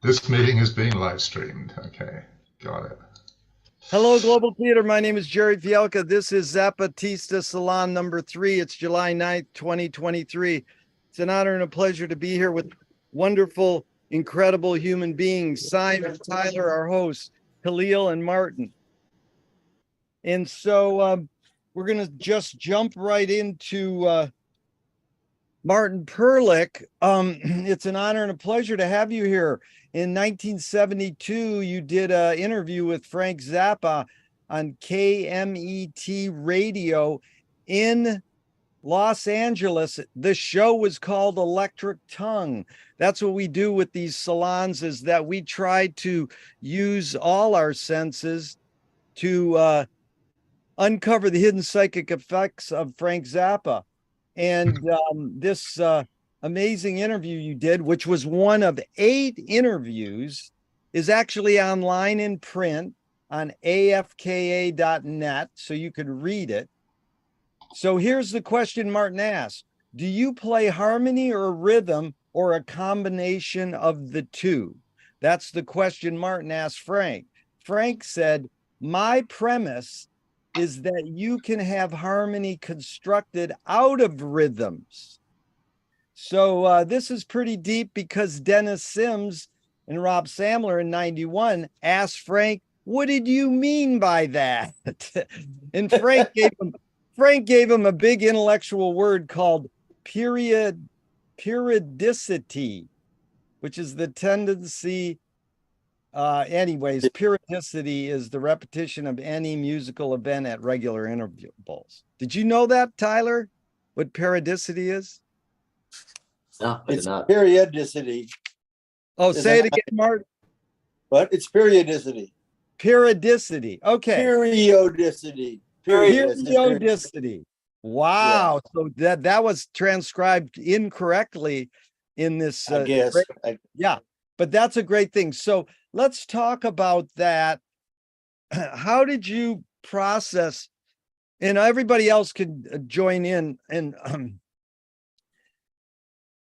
This meeting is being live streamed. Okay, got it. Hello, Global Theater. My name is Jerry Fialka. This is ZappatistaSalon number 3. It's July 9th, 2023. It's an honor and a pleasure to be here with wonderful, incredible human beings, Simon, Tyler, our hosts, Khalil, and Martin. And so we're going to just jump right into Martin Perlich. It's an honor and a pleasure to have you here. In 1972, you did an interview with Frank Zappa on KMET radio in Los Angeles. The show was called Electric Tongue. That's what we do with these salons, is that we try to use all our senses to uncover the hidden psychic effects of Frank Zappa. And this amazing interview you did, which was one of 8 interviews, is actually online in print on afka.net, so you can read it. So here's the question Martin asked: do you play harmony or rhythm, or a combination of the two? That's the question Martin asked Frank. Frank said, my premise is that you can have harmony constructed out of rhythms. So this is pretty deep, because Dennis Sims and Rob Samler in 91 asked Frank, what did you mean by that? And Frank gave him a big intellectual word called periodicity, which is the tendency. Periodicity is the repetition of any musical event at regular intervals. Did you know that, Tyler? What periodicity is? No, it's periodicity. Oh, say it again, Mark. What? It's periodicity. Periodicity. Okay. Periodicity. Periodicity. Wow. Yeah. So that was transcribed incorrectly in this. I guess. Yeah, but that's a great thing. So let's talk about that. How did you process? And everybody else can join in, and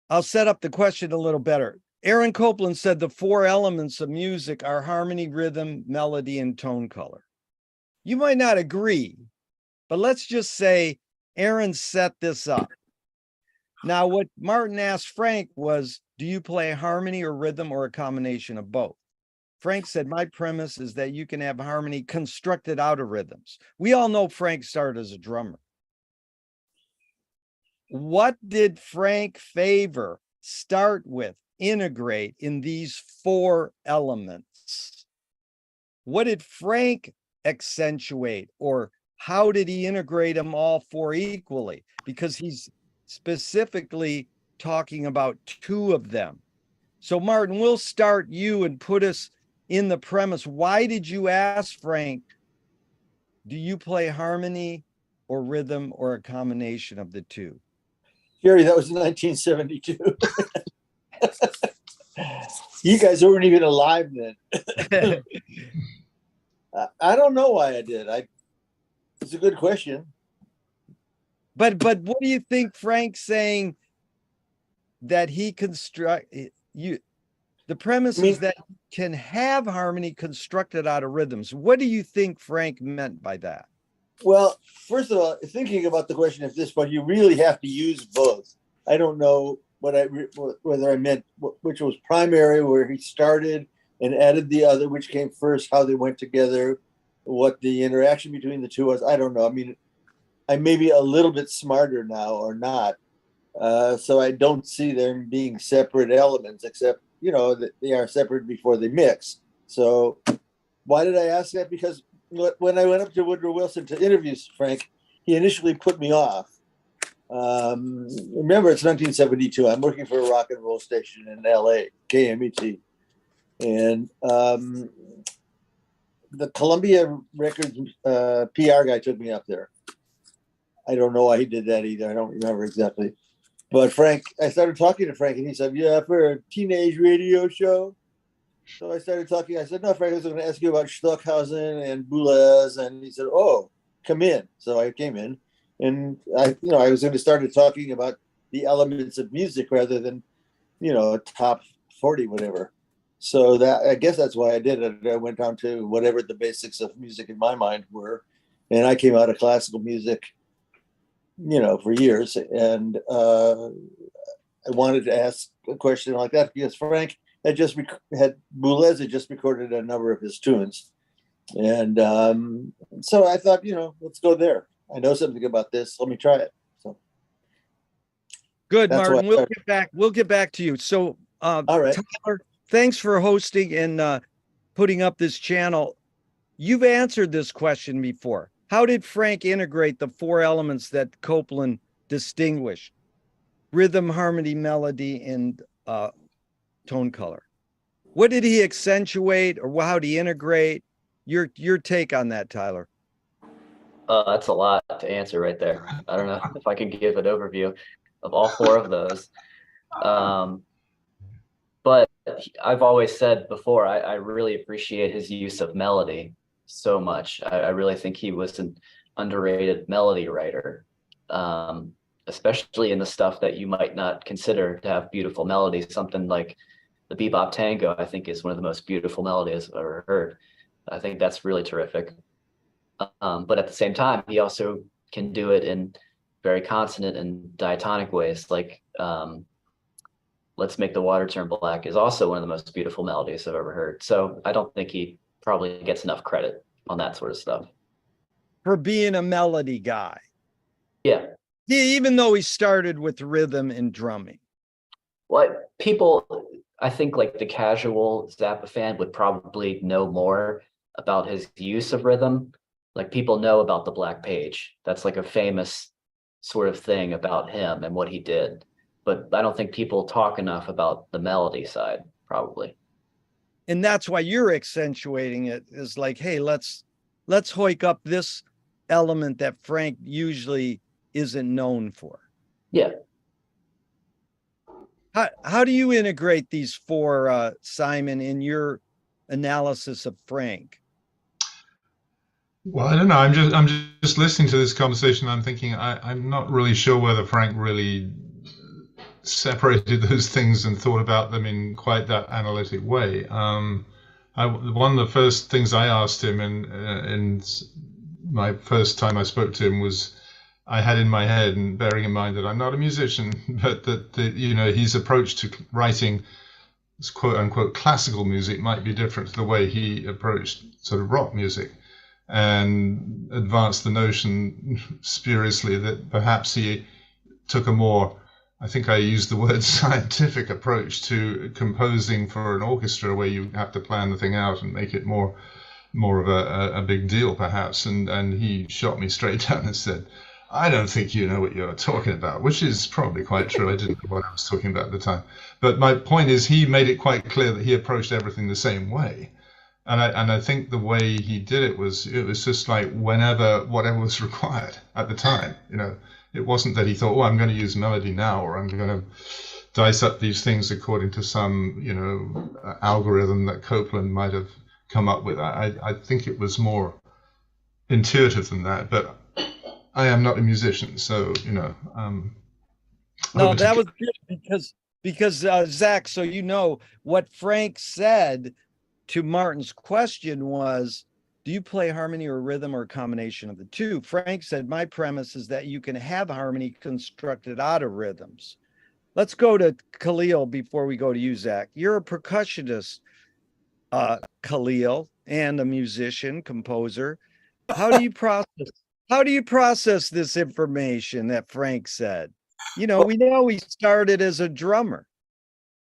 I'll set up the question a little better. Aaron Copland said the 4 elements of music are harmony, rhythm, melody, and tone color. You might not agree, but let's just say Aaron set this up. Now, what Martin asked Frank was, do you play harmony or rhythm, or a combination of both? Frank said, my premise is that you can have harmony constructed out of rhythms. We all know Frank started as a drummer. What did Frank favor, start with, integrate in these 4 elements? What did Frank accentuate, or how did he integrate them all 4 equally? Because he's specifically talking about 2 of them. So Martin, we'll start you and put us in the premise. Why did you ask Frank, do you play harmony or rhythm, or a combination of the 2? Gary, that was in 1972. You guys weren't even alive then. I don't know why I did. It's a good question. But what do you think Frank's saying that he the premise is that you can have harmony constructed out of rhythms. What do you think Frank meant by that? Well, first of all, thinking about the question at this point, you really have to use both. I don't know whether I meant which was primary, where he started and added the other, which came first, how they went together, what the interaction between the 2 was. I don't know. I mean, I may be a little bit smarter now or not. So I don't see them being separate elements, except, that they are separate before they mix. So why did I ask that? Because when I went up to Woodrow Wilson to interview Frank, he initially put me off. Remember, it's 1972. I'm working for a rock and roll station in LA, KMET. And the Columbia Records PR guy took me up there. I don't know why he did that either. I don't remember exactly. But Frank, I started talking to Frank, and he said, yeah, for a teenage radio show. So I started talking. I said, no, Frank, I was going to ask you about Stockhausen and Boulez. And he said, oh, come in. So I came in, and I was going to start talking about the elements of music rather than a top 40, whatever. So that, I guess that's why I did it. I went down to whatever the basics of music in my mind were. And I came out of classical music, for years. And I wanted to ask a question like that because Frank Boulez had just recorded a number of his tunes. And so I thought, let's go there. I know something about this. Let me try it. So good, Martin. We'll get back to you. So all right. Tyler, thanks for hosting and putting up this channel. You've answered this question before. How did Frank integrate the four elements that Copland distinguished? Rhythm, harmony, melody, and tone color. What did he accentuate, or how did he integrate? Your take on that, Tyler? That's a lot to answer right there. I don't know if I can give an overview of all four of those. But I've always said before, I really appreciate his use of melody so much. I really think he was an underrated melody writer, especially in the stuff that you might not consider to have beautiful melodies. Something like the Bebop Tango, I think, is one of the most beautiful melodies I've ever heard. I think that's really terrific. But at the same time, he also can do it in very consonant and diatonic ways, like Let's Make the Water Turn Black is also one of the most beautiful melodies I've ever heard. So I don't think he probably gets enough credit on that sort of stuff. For being a melody guy. Yeah. Even though he started with rhythm and drumming. What people, I think like the casual Zappa fan would probably know more about his use of rhythm. Like people know about the Black Page. That's like a famous sort of thing about him and what he did. But I don't think people talk enough about the melody side, probably. And that's why you're accentuating it, is like, hey, let's hoik up this element that Frank usually isn't known for. Yeah. How do you integrate these four, Simon, in your analysis of Frank? Well, I don't know. I'm just listening to this conversation. I'm thinking I'm not really sure whether Frank really separated those things and thought about them in quite that analytic way. One of the first things I asked him in my first time I spoke to him was, I had in my head, and bearing in mind that I'm not a musician, but that his approach to writing quote unquote classical music might be different to the way he approached sort of rock music, and advanced the notion spuriously that perhaps he took a more, I think I used the word scientific approach to composing for an orchestra, where you have to plan the thing out and make it more of a big deal perhaps. And he shot me straight down and said, I don't think you know what you're talking about, which is probably quite true. I didn't know what I was talking about at the time. But my point is, he made it quite clear that he approached everything the same way. And I think the way he did it was just like whatever was required at the time. It wasn't that he thought, I'm going to use melody now, or I'm going to dice up these things according to some, algorithm that Copland might have come up with. I think it was more intuitive than that, but I am not a musician, so, No, that was good because Zach, so what Frank said to Martin's question was, do you play harmony or rhythm, or a combination of the two? Frank said, my premise is that you can have harmony constructed out of rhythms. Let's go to Khalil before we go to you, Zach. You're a percussionist, Khalil, and a musician, composer. How do you process this information that Frank said? We know he started as a drummer.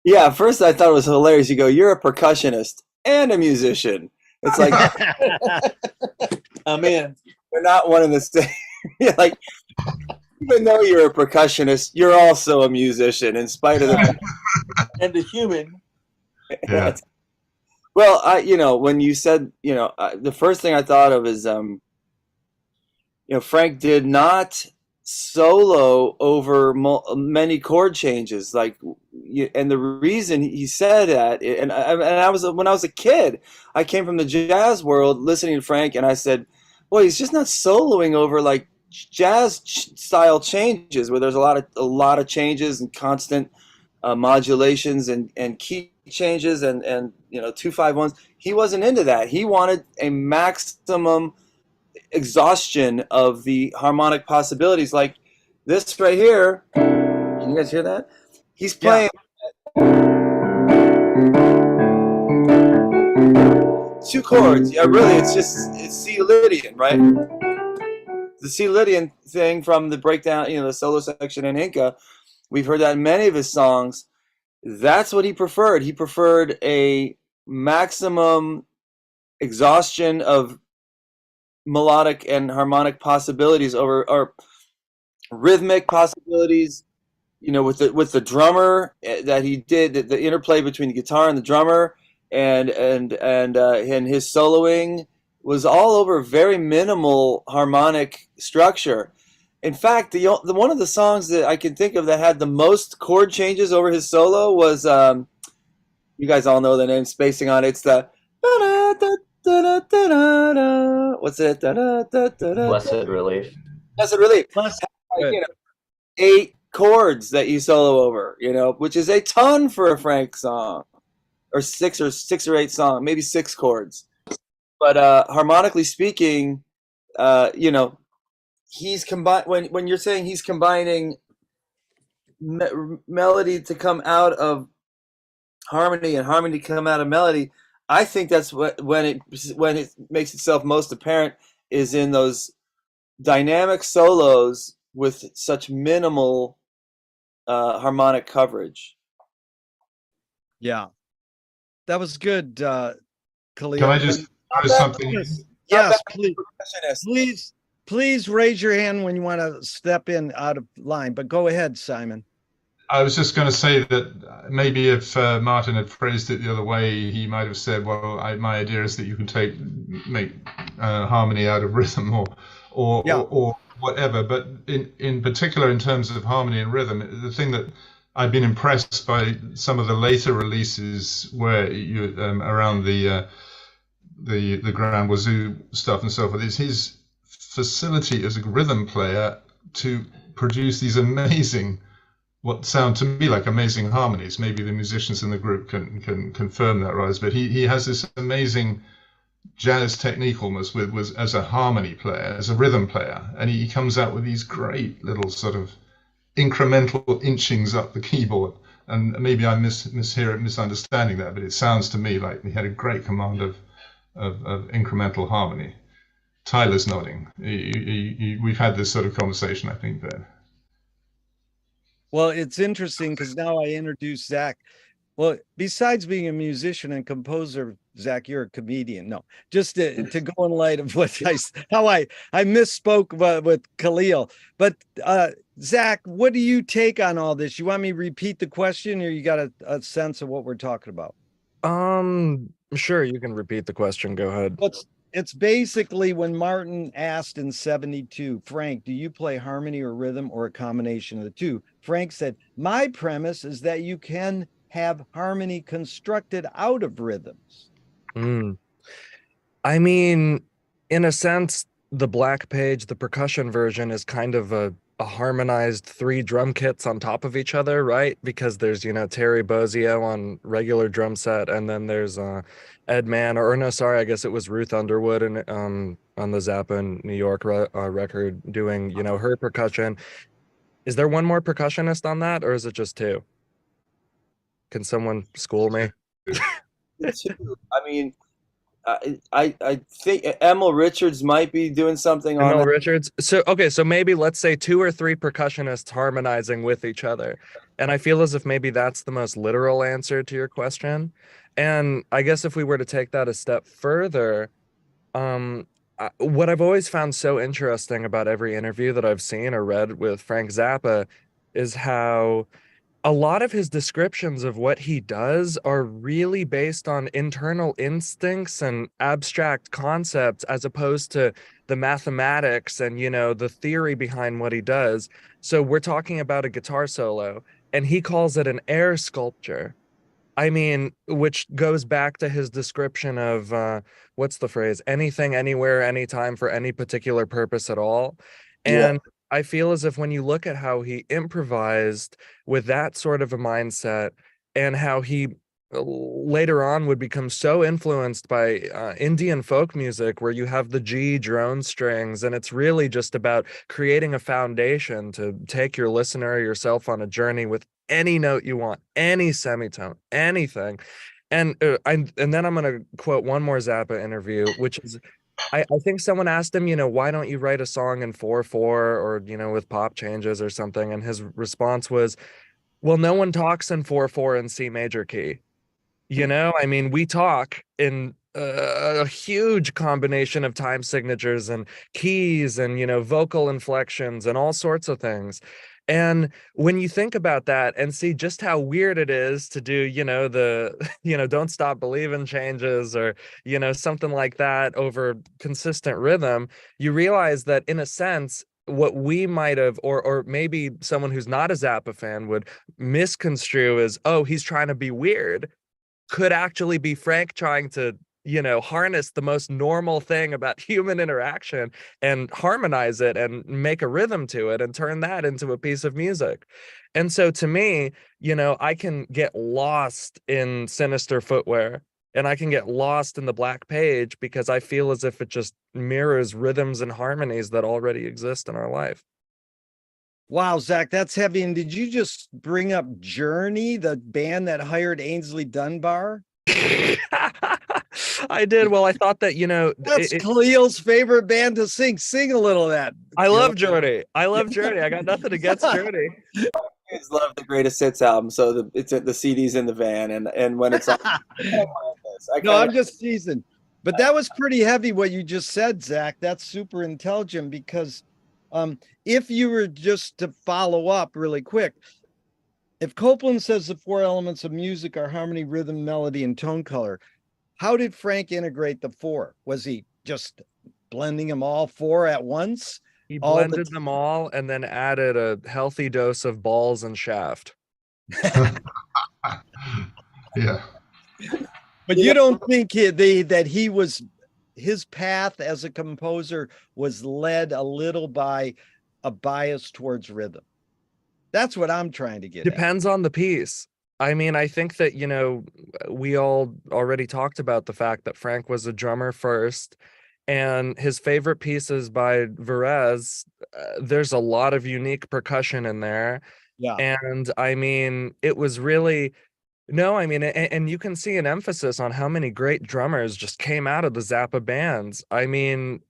Yeah, at first I thought it was hilarious. You go, you're a percussionist and a musician. It's like, I'm in. we're not one and the same. Like, even though you're a percussionist, you're also a musician, in spite of the and a human. Yeah. Well, when you said, the first thing I thought of is, Frank did not solo over many chord changes, and the reason he said that, and I was, when I was a kid, I came from the jazz world listening to Frank, and I said, boy, he's just not soloing over like jazz style changes where there's a lot of changes and constant modulations and key changes and 2-5-1s. He wasn't into that. He wanted a maximum exhaustion of the harmonic possibilities, like this right here. Can you guys hear that? He's playing 2 chords. Yeah, really, it's C Lydian, right? The C Lydian thing from the breakdown, the solo section in Inca. We've heard that in many of his songs. That's what he preferred. He preferred a maximum exhaustion of melodic and harmonic possibilities over or rhythmic possibilities, with the drummer that he did, the interplay between the guitar and the drummer and his soloing was all over very minimal harmonic structure. In fact, the one of the songs that I can think of that had the most chord changes over his solo was you guys all know the name, spacing on it. It's the what's it? Blessed Relief. Blessed Relief. 8 chords that you solo over, which is a ton for a Frank song, or 6 or 8 songs, maybe 6 chords. But harmonically speaking, he's when you're saying he's combining melody to come out of harmony and harmony to come out of melody. I think that's when it makes itself most apparent is in those dynamic solos with such minimal harmonic coverage. Yeah, that was good, Khalil. Can I just notice something? Yes, please raise your hand when you want to step in out of line. But go ahead, Simon. I was just going to say that maybe if Martin had phrased it the other way, he might have said, "Well, my idea is that you can make harmony out of rhythm, or whatever." But in particular, in terms of harmony and rhythm, the thing that I've been impressed by some of the later releases where you around the Grand Wazoo stuff and so forth is his facility as a rhythm player to produce these amazing, what sound to me like amazing harmonies. Maybe the musicians in the group can confirm that, right? But he has this amazing jazz technique almost with as a harmony player, as a rhythm player, and he comes out with these great little sort of incremental inchings up the keyboard. And maybe I'm misunderstanding that, but it sounds to me like he had a great command of incremental harmony. Tyler's nodding. We've had this sort of conversation, I think, there. Well, it's interesting because now I introduce Zach. Well, besides being a musician and composer, Zach, you're a comedian. No, just to go in light of what how I misspoke with Khalil. But Zach, what do you take on all this? You want me to repeat the question, or you got a sense of what we're talking about? Sure, you can repeat the question. Go ahead. It's basically when Martin asked in 72, Frank, do you play harmony or rhythm or a combination of the two? Frank said, my premise is that you can have harmony constructed out of rhythms. I mean, in a sense, the Black Page, the percussion version, is kind of a harmonized 3 drum kits on top of each other, right? Because there's, Terry Bozzio on regular drum set, and then there's Ed Mann, or no, sorry, I guess it was Ruth Underwood and on the Zappa New York record doing, her percussion. Is there one more percussionist on that, or is it just 2? Can someone school me? 2. I mean, I think Emil Richards might be doing something on Emil Richards. So maybe let's say 2 or 3 percussionists harmonizing with each other. And I feel as if maybe that's the most literal answer to your question. And I guess if we were to take that a step further, what I've always found so interesting about every interview that I've seen or read with Frank Zappa is how a lot of his descriptions of what he does are really based on internal instincts and abstract concepts as opposed to the mathematics and, the theory behind what he does. So we're talking about a guitar solo, and he calls it an air sculpture. I mean, which goes back to his description of, what's the phrase? Anything, anywhere, anytime, for any particular purpose at all. And I feel as if when you look at how he improvised with that sort of a mindset, and how he later on would become so influenced by Indian folk music, where you have the G drone strings, and it's really just about creating a foundation to take your listener or yourself on a journey with any note you want, any semitone, anything. And and then I'm going to quote one more Zappa interview, which is, I think someone asked him, why don't you write a song in 4/4 or, with pop changes or something? And his response was, well, no one talks in 4/4 in C major key. I mean, we talk in a huge combination of time signatures and keys and, vocal inflections and all sorts of things. And when you think about that and see just how weird it is to do, the, don't stop believing changes, or, something like that over consistent rhythm, you realize that in a sense, what we might have, or maybe someone who's not a Zappa fan would misconstrue as, oh, he's trying to be weird, could actually be Frank trying to, harness the most normal thing about human interaction and harmonize it and make a rhythm to it and turn that into a piece of music. And so to me, I can get lost in Sinister Footwear, and I can get lost in the Black Page, because I feel as if it just mirrors rhythms and harmonies that already exist in our life. Wow, Zach, that's heavy. And did you just bring up Journey, the band that hired Ainsley Dunbar? I did. Well, I thought that, that's Khalil's favorite band to sing. Sing a little of that. I love Journey. I love Journey. I got nothing against Journey. Kids love the Greatest Hits album, so it's the CD's in the van, and when it's on, I'm just teasing. But that was pretty heavy what you just said, Zach. That's super intelligent, because if you were just to follow up really quick, if Copeland says the 4 elements of music are harmony, rhythm, melody, and tone color, how did Frank integrate the 4? Was he just blending them all 4 at once? He blended them all and then added a healthy dose of balls and shaft. Yeah. But you don't think that he was, his path as a composer was led a little by a bias towards rhythm? That's what I'm trying to get Depends on the piece. I mean, I think that, we all already talked about the fact that Frank was a drummer first, and his favorite pieces by Varese, there's a lot of unique percussion in there. Yeah. And I mean, it was really, no, I mean, and you can see an emphasis on how many great drummers just came out of the Zappa bands. I mean,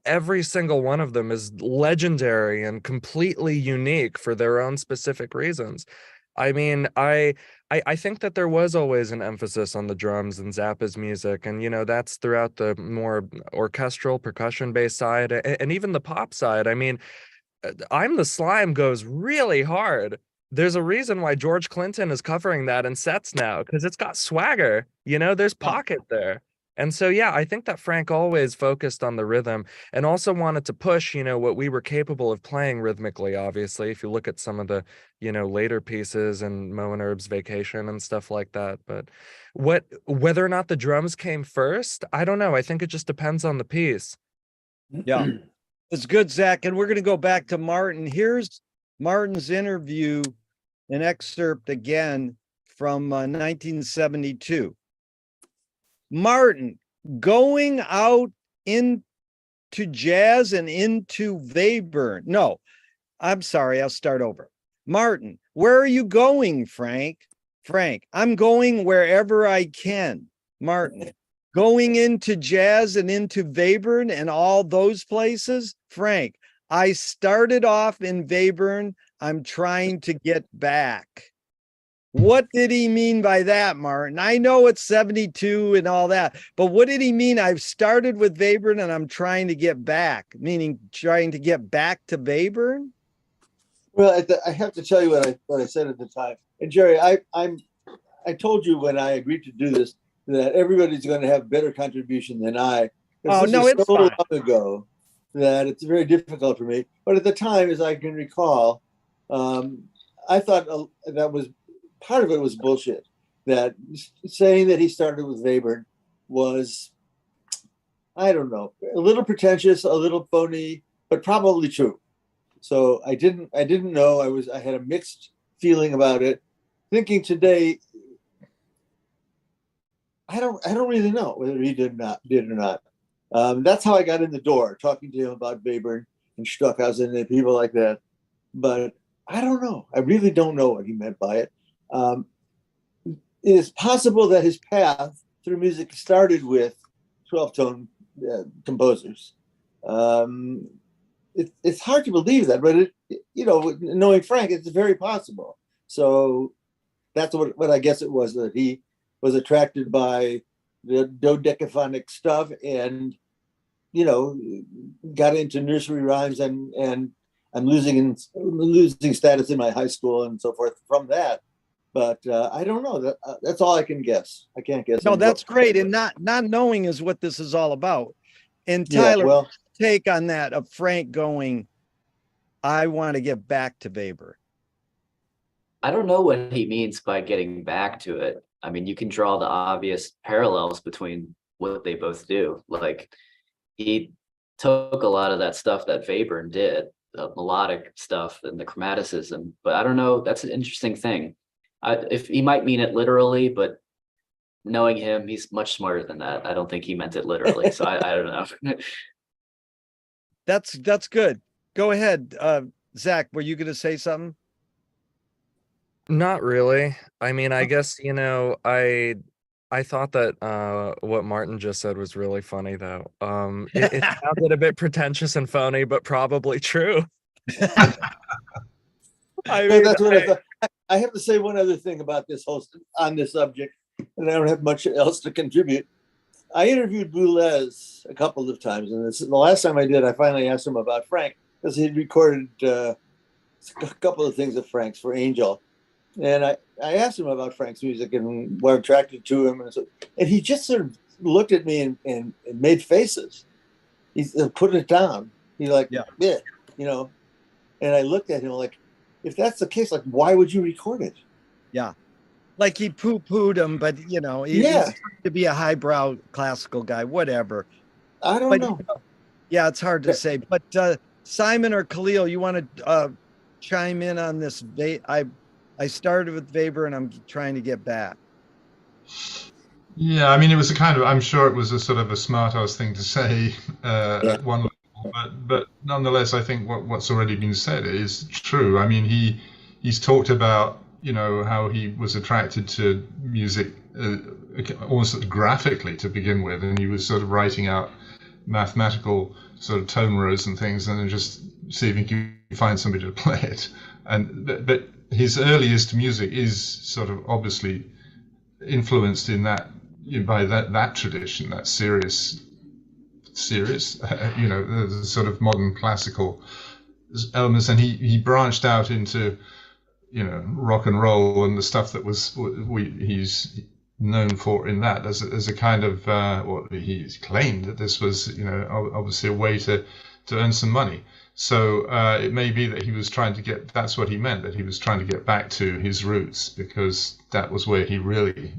every single one of them is legendary and completely unique for their own specific reasons. I mean, I think that there was always an emphasis on the drums in Zappa's music, and that's throughout the more orchestral, percussion-based side, and even the pop side. I mean, I'm the Slime goes really hard. There's a reason why George Clinton is covering that in sets now, because it's got swagger. There's pocket there. And so, yeah, I think that Frank always focused on the rhythm, and also wanted to push, what we were capable of playing rhythmically, obviously, if you look at some of the, later pieces and Mo and Herb's Vacation and stuff like that. But whether or not the drums came first, I don't know. I think it just depends on the piece. Yeah, it's good, Zach. And we're going to go back to Martin. Here's Martin's interview, an excerpt again from 1972. Martin, going out into jazz and into Webern. No, I'm sorry. I'll start over. Martin, where are you going, Frank? Frank, I'm going wherever I can. Martin, going into jazz and into Webern and all those places. Frank, I started off in Webern. I'm trying to get back. What did he mean by that, Martin? I know it's 72 and all that, but what did he mean? I've started with Webern and I'm trying to get back, meaning trying to get back to Webern? Well, I have to tell you what I said at the time. And Jerry, I told you when I agreed to do this that everybody's going to have better contribution than I. Oh, no, it's so fine. long ago that it's very difficult for me. But at the time, as I can recall, I thought that was part of it was bullshit. That saying that he started with Webern was, I don't know, a little pretentious, a little phony, but probably true. So I didn't know. I had a mixed feeling about it. Thinking today, I don't really know whether he did or not. That's how I got in the door, talking to him about Webern and Stockhausen and people like that. But I don't know. I really don't know what he meant by it. It is possible that his path through music started with 12-tone composers. It's hard to believe that, but knowing Frank, it's very possible. So that's what I guess it was, that he was attracted by the dodecaphonic stuff and got into nursery rhymes and I'm losing status in my high school and so forth from that. But I don't know. That's all I can guess. I can't guess. No, that's great. And not knowing is what this is all about. And Tyler, yeah, well, take on that of Frank going, I want to get back to Weber. I don't know what he means by getting back to it. I mean, you can draw the obvious parallels between what they both do. Like, he took a lot of that stuff that Webern did, the melodic stuff and the chromaticism, but I don't know. That's an interesting thing. If he might mean it literally, but knowing him, he's much smarter than that. I don't think he meant it literally. So I don't know. That's good. Go ahead. Zach, were you going to say something? Not really. I mean, I guess, I thought that what Martin just said was really funny, though. It sounded a bit pretentious and phony, but probably true. I mean, that's what I thought. I have to say one other thing about this host on this subject, and I don't have much else to contribute. I interviewed Boulez a couple of times, and the last time I did, I finally asked him about Frank, because he'd recorded a couple of things of Frank's for Angel. And I asked him about Frank's music and what attracted to him. And he just sort of looked at me and made faces. He put it down. He yeah. And I looked at him like, if that's the case, like, why would you record it? Yeah. Like he poo-pooed him, but he's to be a highbrow classical guy, whatever. I don't know. Yeah, it's hard to say. But Simon or Khalil, you want to chime in on this? I started with Weber and I'm trying to get back. Yeah, I mean, it was I'm sure it was a sort of a smart ass thing to say at one level, but nonetheless, I think what's already been said is true. I mean, he's talked about, how he was attracted to music almost graphically to begin with, and he was sort of writing out mathematical sort of tone rows and things, and then just see if he can find somebody to play it. But his earliest music is sort of obviously influenced in that by that tradition, that serious, the sort of modern classical elements, and he branched out into rock and roll and the stuff that he's known for in that as a kind of he's claimed that this was obviously a way to earn some money. So it may be that he was trying to that's what he meant, that he was trying to get back to his roots, because that was where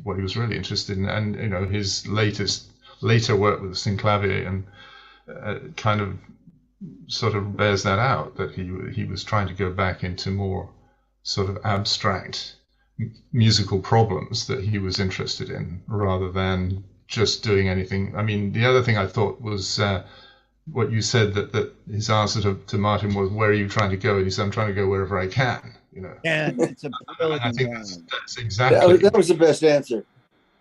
what he was really interested in. And, his later work with Synclavier and kind of sort of bears that out, that he was trying to go back into more sort of abstract musical problems that he was interested in, rather than just doing anything. I mean, the other thing I thought was what you said, that his answer to Martin was, where are you trying to go? And he said, I'm trying to go wherever I can, And it's a brilliant. I think that's exactly. That was the best answer.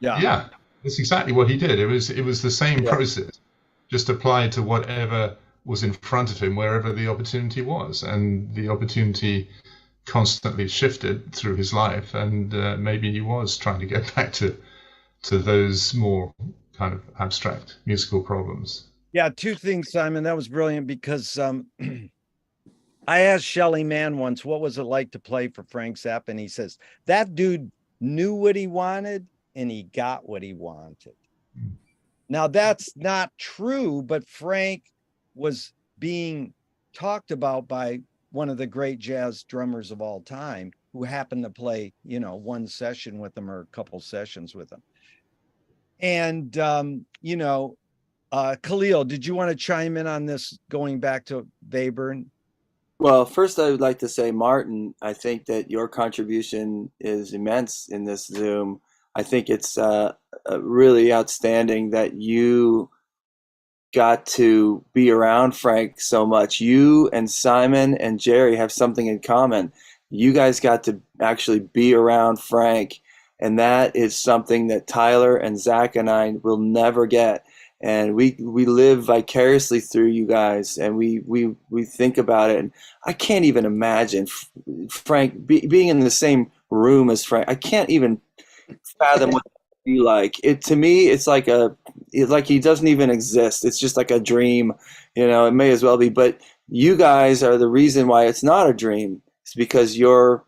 Yeah, that's exactly what he did. It was the same process, just applied to whatever was in front of him, wherever the opportunity was. And the opportunity constantly shifted through his life, and maybe he was trying to get back to those more kind of abstract musical problems. Yeah, two things, Simon. That was brilliant, because I asked Shelly Mann once, what was it like to play for Frank Zappa? And he says, that dude knew what he wanted and he got what he wanted. Now, that's not true, but Frank was being talked about by one of the great jazz drummers of all time, who happened to play, one session with him or a couple sessions with him. And, Khalil, did you want to chime in on this, going back to Webern? Well, first, I would like to say, Martin, I think that your contribution is immense in this Zoom. I think it's really outstanding that you got to be around Frank so much. You and Simon and Jerry have something in common. You guys got to actually be around Frank, and that is something that Tyler and Zach and I will never get. And we live vicariously through you guys, and we think about it. And I can't even imagine Frank being in the same room as Frank. I can't even fathom what it'd be like. It to me, it's like he doesn't even exist. It's just like a dream, you know. It may as well be. But you guys are the reason why it's not a dream. It's because you're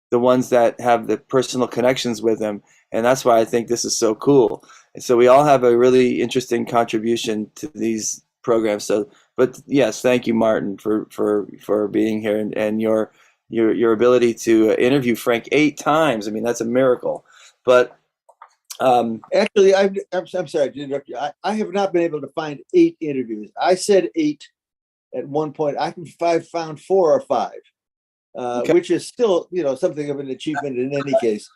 the ones that have the personal connections with him, and that's why I think this is so cool. And so we all have a really interesting contribution to these programs. So, but yes, thank you, Martin, for being here, and your ability to interview Frank 8 times. I mean, that's a miracle. But actually, I'm sorry to interrupt you. I have not been able to find 8 interviews. I said 8 at one point. I found 4 or 5, okay. which is still, you know, something of an achievement in any case.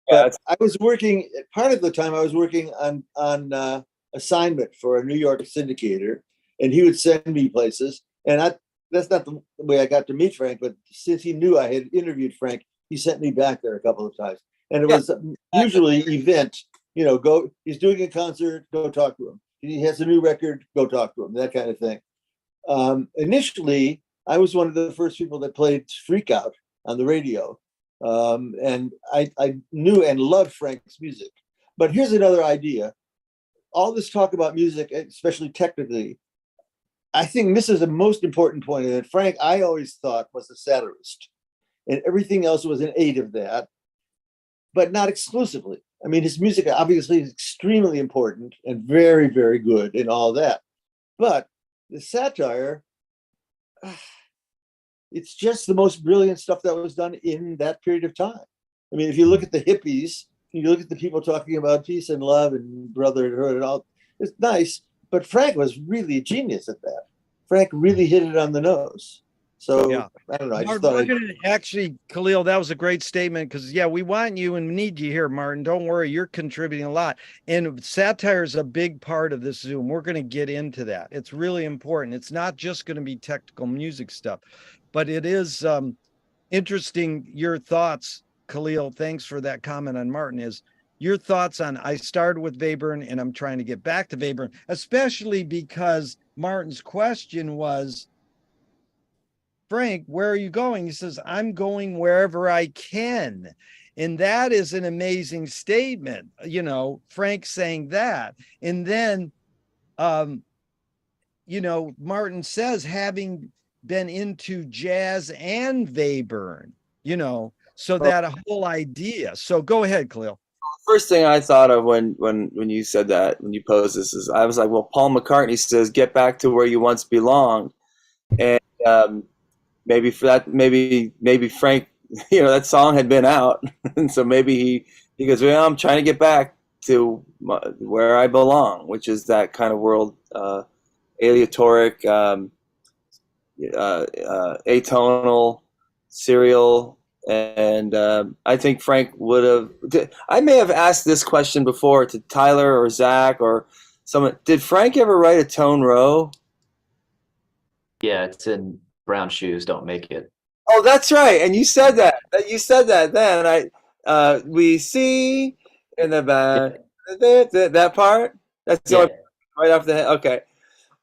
Yeah, But I was working, part of the time I was working on assignment for a New York syndicator, and he would send me places. And that's not the way I got to meet Frank, but since he knew I had interviewed Frank, he sent me back there a couple of times. And it was usually event, you know, he's doing a concert, go talk to him. He has a new record, go talk to him, that kind of thing. Initially, I was one of the first people that played Freak Out on the radio. And I knew and loved Frank's music. But here's another idea. All this talk about music, especially technically, I think misses the most important point. That Frank, I always thought, was a satirist, and everything else was an aid of that, but not exclusively. I mean, his music obviously is extremely important and very, very good and all that. But the satire, it's just the most brilliant stuff that was done in that period of time. I mean, if you look at the hippies, you look at the people talking about peace and love and brotherhood and all, it's nice. But Frank was really a genius at that. Frank really hit it on the nose. So yeah. I don't know. I just thought actually, Khalil, that was a great statement, because we want you and need you here, Martin. Don't worry, you're contributing a lot. And satire is a big part of this Zoom. We're going to get into that. It's really important. It's not just going to be technical music stuff, but it is interesting. Your thoughts, Khalil, thanks for that comment on Martin, is your thoughts on, I started with Webern and I'm trying to get back to Webern, especially because Martin's question was, Frank, where are you going? He says, I'm going wherever I can. And that is an amazing statement, you know, Frank saying that. And then, you know, Martin says, having been into jazz and Webern, you know, so that whole idea. So go ahead, Khalil. First thing I thought of when you said that, when you posed this, is I was like, well, Paul McCartney says, get back to where you once belonged. And maybe for that, maybe Frank, you know, that song had been out. And so maybe he goes, well, I'm trying to get back to where I belong, which is that kind of world, aleatoric, atonal, serial. And I think Frank would have, I may have asked this question before to Tyler or Zach or someone. Did Frank ever write a tone row? Yeah, it's in Brown Shoes Don't Make It. Oh, that's right. And you said that. You said that then. We see in the back, that part? That's right off the head. Okay.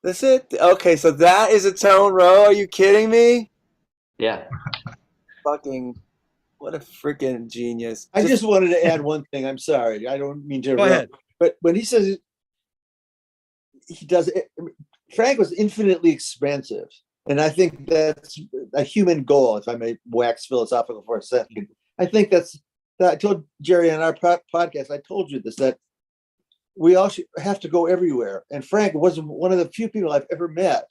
That's it. Okay, so that is a tone row. Are you kidding me? Yeah. Fucking, what a freaking genius. I just wanted to add one thing. I'm sorry. I don't mean to interrupt. Go ahead. But when he says he does it, Frank was infinitely expansive. And I think that's a human goal, if I may wax philosophical for a second. I think I told Jerry on our podcast, I told you this, that we all have to go everywhere. And Frank was one of the few people I've ever met,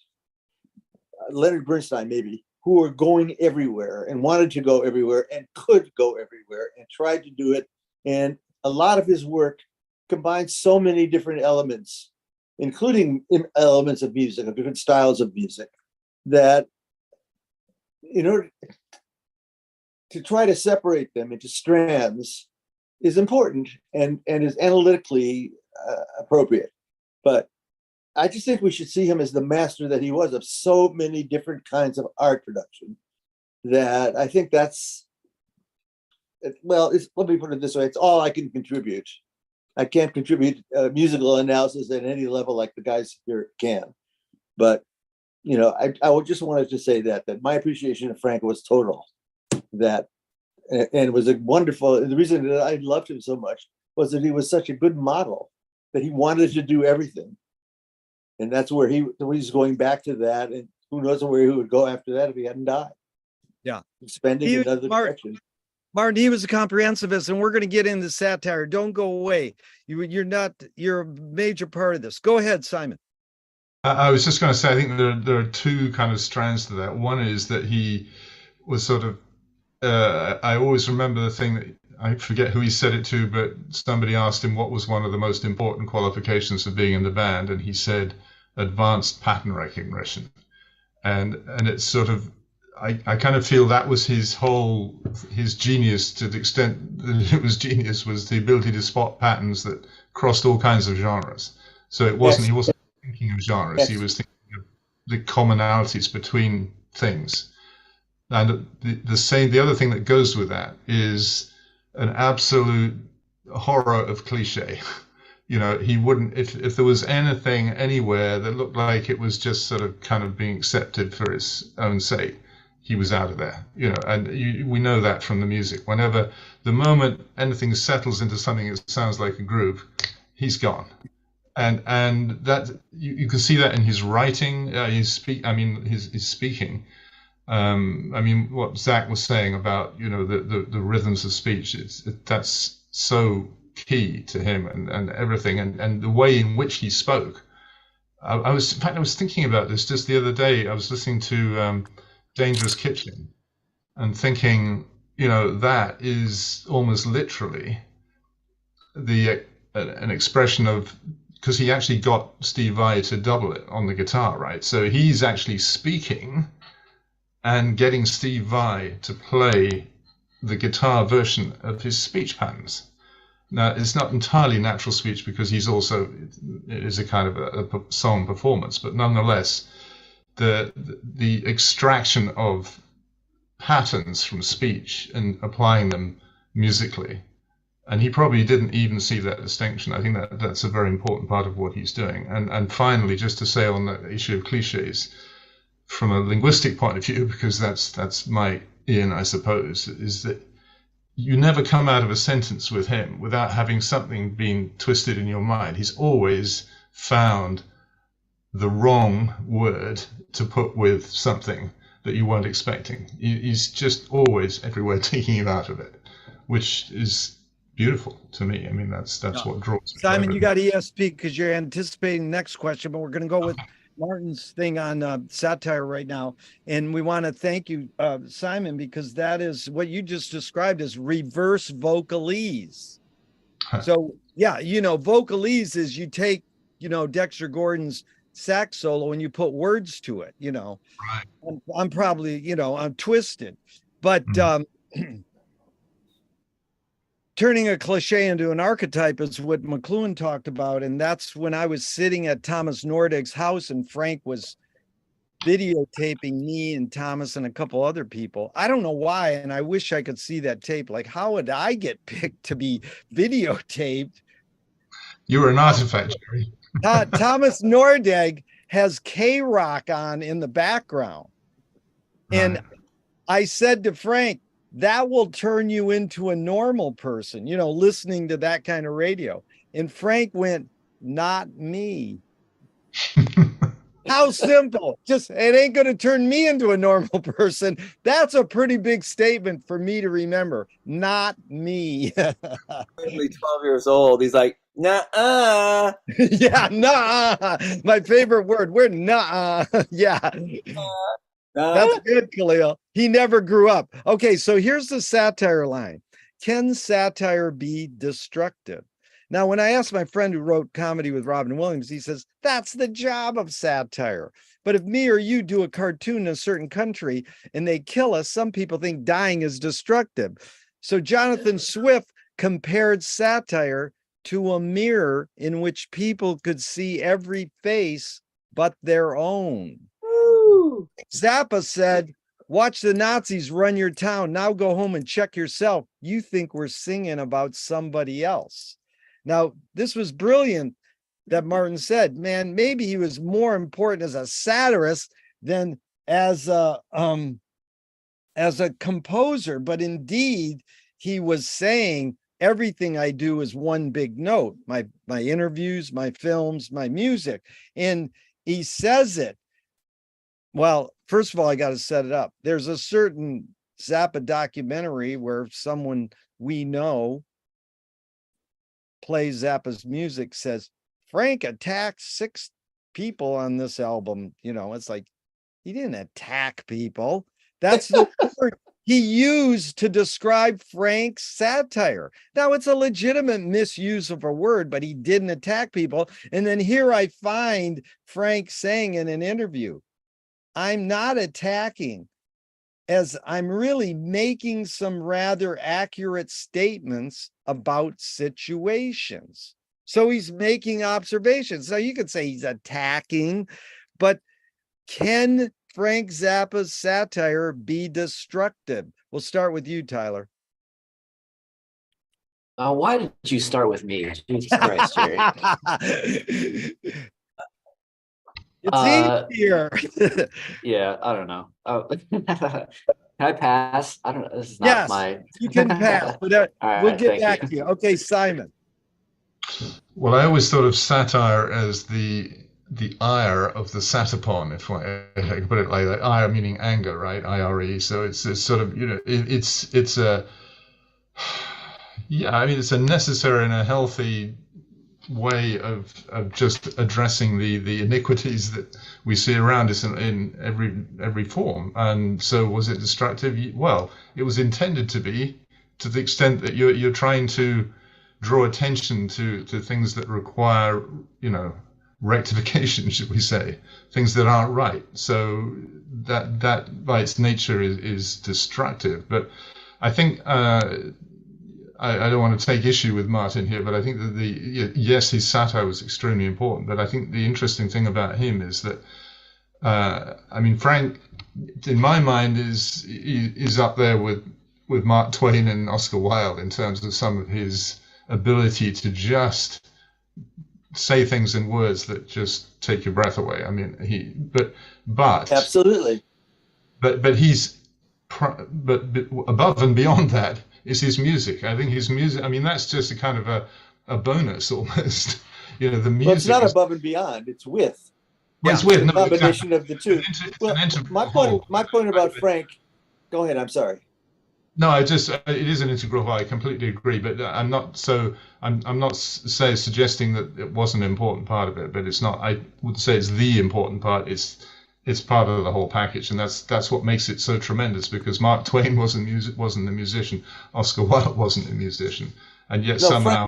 Leonard Bernstein maybe, who were going everywhere and wanted to go everywhere and could go everywhere and tried to do it. And a lot of his work combines so many different elements, including elements of music, of different styles of music, that in order to try to separate them into strands is important and is analytically appropriate. But I just think we should see him as the master that he was of so many different kinds of art production, that I think that's, well, let me put it this way, it's all I can contribute. I can't contribute musical analysis at any level like the guys here can. But, you know, I would just wanted to say that my appreciation of Frank was total. That, and it was a wonderful, the reason that I loved him so much was that he was such a good model, that he wanted to do everything. And that's where he's going back to that. And who knows where he would go after that if he hadn't died. Yeah. Spending another direction. Martin, he was a comprehensivist, and we're going to get into satire. Don't go away. You're a major part of this. Go ahead, Simon. I was just going to say, I think there are two kind of strands to that. One is that he was sort of, I always remember the thing that, I forget who he said it to, but somebody asked him what was one of the most important qualifications of being in the band, and he said advanced pattern recognition. And it's sort of, I kind of feel that was his genius, to the extent that it was genius, was the ability to spot patterns that crossed all kinds of genres. So he wasn't thinking of genres, yes. He was thinking of the commonalities between things. And the other thing that goes with that is an absolute horror of cliche. You know, he wouldn't, if there was anything anywhere that looked like it was just sort of kind of being accepted for its own sake, he was out of there, you know, and we know that from the music. Whenever, the moment anything settles into something that sounds like a groove, he's gone. And that, you can see that in his writing, his speaking. I mean, what Zach was saying about, you know, the rhythms of speech, that's so key to him and everything, and the way in which he spoke. I was thinking about this just the other day. I was listening to Dangerous Kitchen and thinking, you know, that is almost literally an expression of, because he actually got Steve Vai to double it on the guitar, right? So he's actually speaking and getting Steve Vai to play the guitar version of his speech patterns. Now, it's not entirely natural speech because it is a kind of a song performance, but nonetheless, the extraction of patterns from speech and applying them musically, and he probably didn't even see that distinction. I think that's a very important part of what he's doing. And finally, just to say on the issue of cliches, from a linguistic point of view, because that's my in, I suppose, is that you never come out of a sentence with him without having something being twisted in your mind. He's always found the wrong word to put with something that you weren't expecting. He's just always everywhere taking you out of it, which is beautiful to me. I mean, that's what draws me. Simon, you got ESP because you're anticipating the next question, but we're going to go with Martin's thing on satire right now. And we want to thank you, Simon, because that is what you just described as reverse vocalese. So, yeah, you know, vocalese is you take, you know, Dexter Gordon's sax solo and you put words to it, you know. Right. I'm probably, you know, I'm twisted. But turning a cliche into an archetype is what McLuhan talked about. And that's when I was sitting at Thomas Nordeg's house and Frank was videotaping me and Thomas and a couple other people. I don't know why. And I wish I could see that tape. Like, how would I get picked to be videotaped? You were an artifact, Jerry. Thomas Nordeg has K-Rock on in the background. And I said to Frank, that will turn you into a normal person, you know, listening to that kind of radio. And Frank went, not me. How simple. Just, it ain't going to turn me into a normal person. That's a pretty big statement for me to remember. Not me. Only 12 years old. He's like, nah. Yeah, nah. My favorite word. We're nah. Yeah. That's good, Khalil. He never grew up. Okay, so here's the satire line. Can satire be destructive? Now, when I asked my friend who wrote Comedy with Robin Williams, he says, that's the job of satire. But if me or you do a cartoon in a certain country and they kill us, some people think dying is destructive. So Jonathan Swift compared satire to a mirror in which people could see every face but their own. Woo! Zappa said, watch the Nazis run your town. Now go home and check yourself. You think we're singing about somebody else. Now, this was brilliant that Martin said, man, maybe he was more important as a satirist than as a composer, but indeed he was saying everything I do is one big note, my interviews, my films, my music. And he says it. Well, first of all, I got to set it up. There's a certain Zappa documentary where someone we know plays Zappa's music, says Frank attacked 6 people on this album. You know, it's like, he didn't attack people. That's the word he used to describe Frank's satire. Now, it's a legitimate misuse of a word, but he didn't attack people. And then here I find Frank saying in an interview, I'm not attacking, as I'm really making some rather accurate statements about situations. So he's making observations. So you could say he's attacking, but can Frank Zappa's satire be destructive? We'll start with you, Tyler. Why did you start with me? Jesus Christ, Jerry. It's easier. Yeah, I don't know. Can I pass? I don't know. This is not Yes, my. you can pass, but All we'll right, get thank back you. to you. Okay, Simon. Well, I always thought of satire as the ire of the satipon, if I can put it like that. Ire meaning anger, right? IRE. So it's sort of, you know, it's a, yeah, I mean, it's a necessary and a healthy way of just addressing the iniquities that we see around us in every form. And so, was it destructive? Well, it was intended to be, to the extent that you're trying to draw attention to things that require, you know, rectification, should we say, things that aren't right. So that by its nature is destructive. But I think I don't want to take issue with Martin here, but I think that yes, his satire was extremely important. But I think the interesting thing about him is that I mean, Frank, in my mind, is up there with Mark Twain and Oscar Wilde in terms of some of his ability to just say things in words that just take your breath away. I mean, but Absolutely. But he's but above and beyond that is his music. I think his music, I mean, that's just a kind of a bonus almost. You know, the music. Well, it's not above and beyond. It's with. Well, it's with, the combination of the two. Well, my point about Frank. Go ahead. I'm sorry. No, it is an integral whole. I completely agree, but I'm not suggesting that it wasn't an important part of it, but it's not. I would say it's the important part. It's part of the whole package, and that's what makes it so tremendous. Because Mark Twain wasn't a musician, Oscar Wilde wasn't a musician, and yet somehow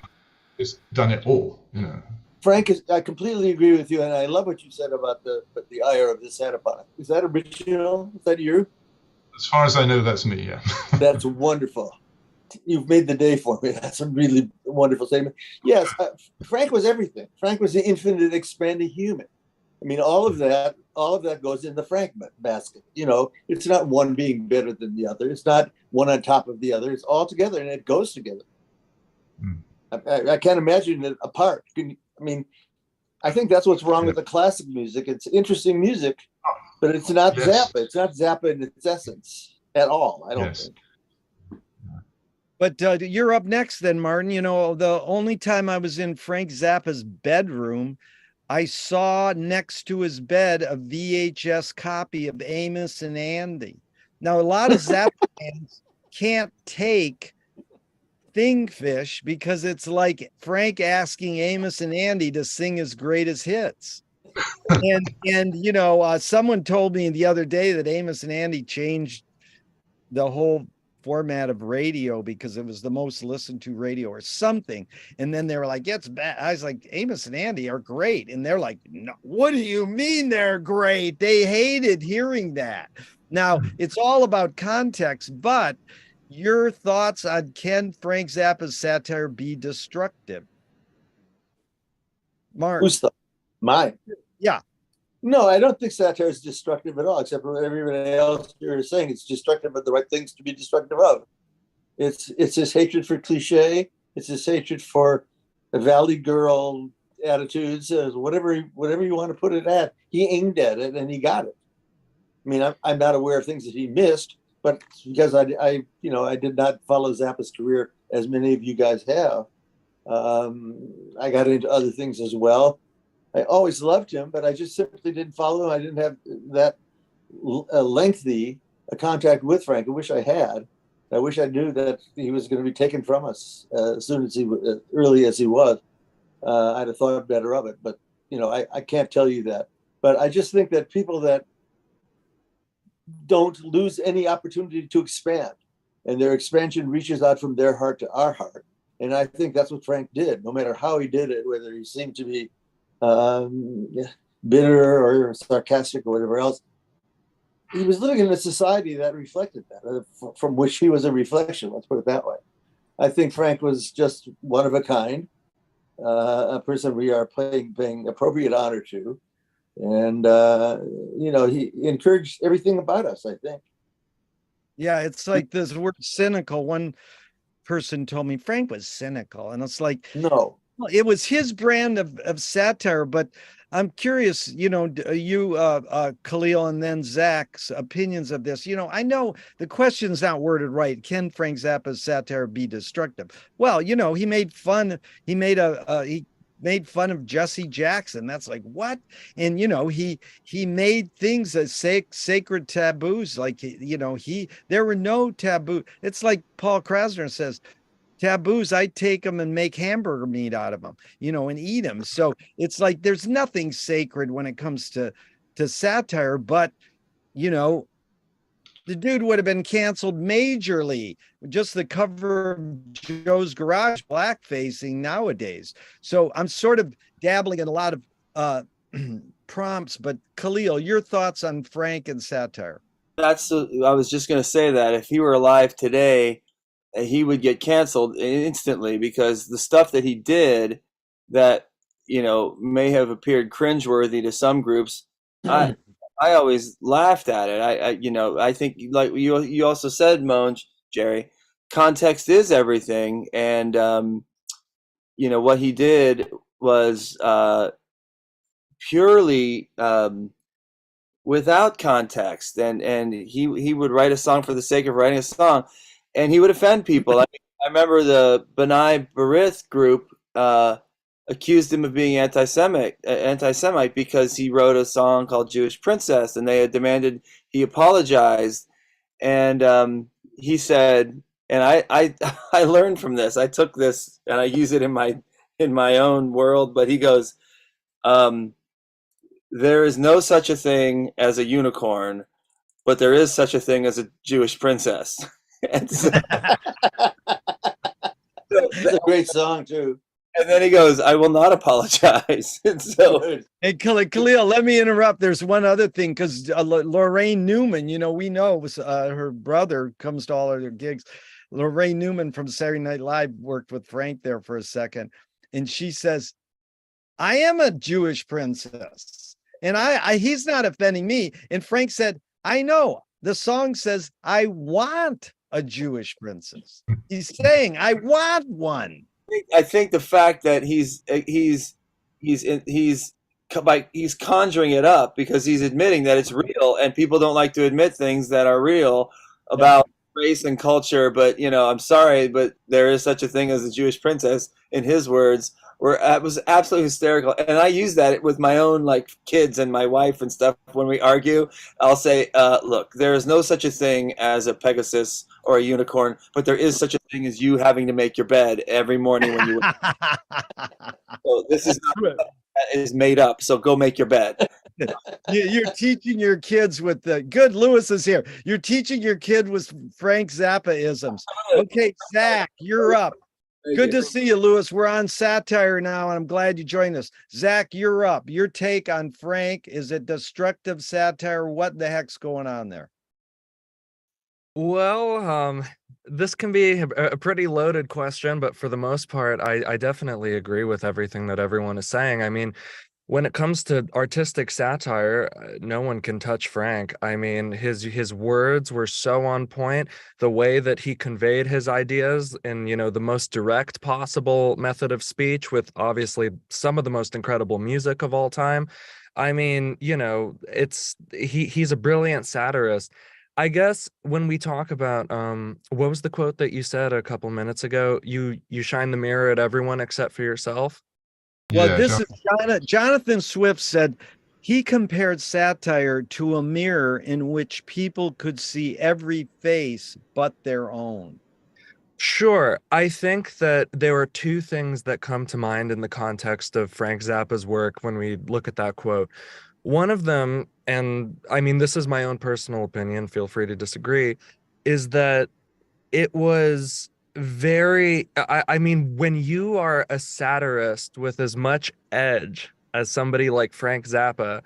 it's done it all. You know. Frank, I completely agree with you, and I love what you said about the ire of the Satipon. Is that original? Is that you? As far as I know, that's me, yeah. That's wonderful. You've made the day for me. That's a really wonderful statement. Yes, Frank was everything. Frank was the infinite expanding human. I mean, all of that goes in the Frank basket. You know, it's not one being better than the other. It's not one on top of the other. It's all together, and it goes together. Mm. I can't imagine it apart. I mean, I think that's what's wrong with the classic music. It's interesting music, but it's not Zappa. It's not Zappa in its essence at all, I don't think. But you're up next then, Martin. You know, the only time I was in Frank Zappa's bedroom, I saw next to his bed a VHS copy of Amos and Andy. Now, a lot of Zappa fans can't take Thingfish because it's like Frank asking Amos and Andy to sing his greatest hits. and you know, someone told me the other day that Amos and Andy changed the whole format of radio because it was the most listened to radio or something. And then they were like, yeah, it's bad. I was like, Amos and Andy are great. And they're like, no, what do you mean they're great? They hated hearing that. Now, it's all about context, but your thoughts on can Frank Zappa's satire be destructive? Mark. Who's the mine? Yeah. No, I don't think satire is destructive at all, except for everybody else you're saying it's destructive of the right things to be destructive of. It's his hatred for cliche. It's his hatred for the Valley Girl attitudes, whatever you want to put it at. He aimed at it and he got it. I mean, I'm not aware of things that he missed, but because I did not follow Zappa's career as many of you guys have. I got into other things as well. I always loved him, but I just simply didn't follow him. I didn't have that lengthy a contact with Frank. I wish I had. I wish I knew that he was going to be taken from us as soon as early as he was. I'd have thought better of it, but I can't tell you that. But I just think that people that don't lose any opportunity to expand, and their expansion reaches out from their heart to our heart. And I think that's what Frank did, no matter how he did it, whether he seemed to be bitter or sarcastic or whatever else. He was living in a society that reflected that, from which he was a reflection. Let's put it that way. I think Frank was just one of a kind, a person we are paying appropriate honor to. And, he encouraged everything about us, I think. Yeah, it's like this word cynical. One person told me Frank was cynical, and it's like, no, it was his brand of satire. But I'm curious, Khalil, and then Zach's opinions of this. I know the question's not worded right. Can Frank Zappa's satire be destructive? Well, he made fun. He made made fun of Jesse Jackson. That's like, what? And he made things as sacred taboos. Like there were no taboo. It's like Paul Krasner says, taboos, I take them and make hamburger meat out of them, and eat them. So it's like there's nothing sacred when it comes to satire. But the dude would have been canceled majorly. Just the cover of Joe's Garage, blackfacing nowadays. So I'm sort of dabbling in a lot of prompts. But Khalil, your thoughts on Frank and satire? I was just going to say that if he were alive today, he would get canceled instantly, because the stuff that he did that may have appeared cringeworthy to some groups, I always laughed at it. I think, like you also said, Monge, Jerry, context is everything. And, what he did was purely without context. And he would write a song for the sake of writing a song, and he would offend people. I remember the B'nai B'rith group accused him of being anti-Semite because he wrote a song called Jewish Princess, and they had demanded he apologized. And he said, and I learned from this. I took this and I use it in my own world. But he goes, there is no such a thing as a unicorn, but there is such a thing as a Jewish princess. And so, it's a great song too. And then he goes, I will not apologize. And so, hey, Khalil, let me interrupt. There's one other thing, because Lorraine Newman, we know was her brother, comes to all of their gigs. Lorraine Newman from Saturday Night Live worked with Frank there for a second. And she says, I am a Jewish princess. And he's not offending me. And Frank said, I know. The song says, I want a Jewish princess. He's saying, I want one. I think the fact that he's conjuring it up because he's admitting that it's real, and people don't like to admit things that are real about race and culture. But I'm sorry, but there is such a thing as a Jewish princess, in his words. It was absolutely hysterical. And I use that with my own kids and my wife and stuff. When we argue, I'll say, look, there is no such a thing as a Pegasus or a unicorn, but there is such a thing as you having to make your bed every morning when you wake up. So this is not is made up. So go make your bed. You're teaching your kids with the good. Lewis is here. You're teaching your kid with Frank Zappa isms. Okay, Zach, you're up. Good to see you, Lewis. We're on satire now, and I'm glad you joined us. Zach, you're up. Your take on Frank, is it destructive satire? What the heck's going on there? Well, this can be a pretty loaded question, but for the most part, I definitely agree with everything that everyone is saying. I mean, when it comes to artistic satire, no one can touch Frank. I mean, his words were so on point. The way that he conveyed his ideas in, the most direct possible method of speech, with obviously some of the most incredible music of all time. I mean, he's a brilliant satirist. I guess when we talk about what was the quote that you said a couple minutes ago? You shine the mirror at everyone except for yourself. Well, Yeah, this is Jonathan Swift said he compared satire to a mirror in which people could see every face but their own. Sure. I think that there are two things that come to mind in the context of Frank Zappa's work when we look at that quote. One of them, and I mean, this is my own personal opinion, feel free to disagree, is that it was I mean, when you are a satirist with as much edge as somebody like Frank Zappa,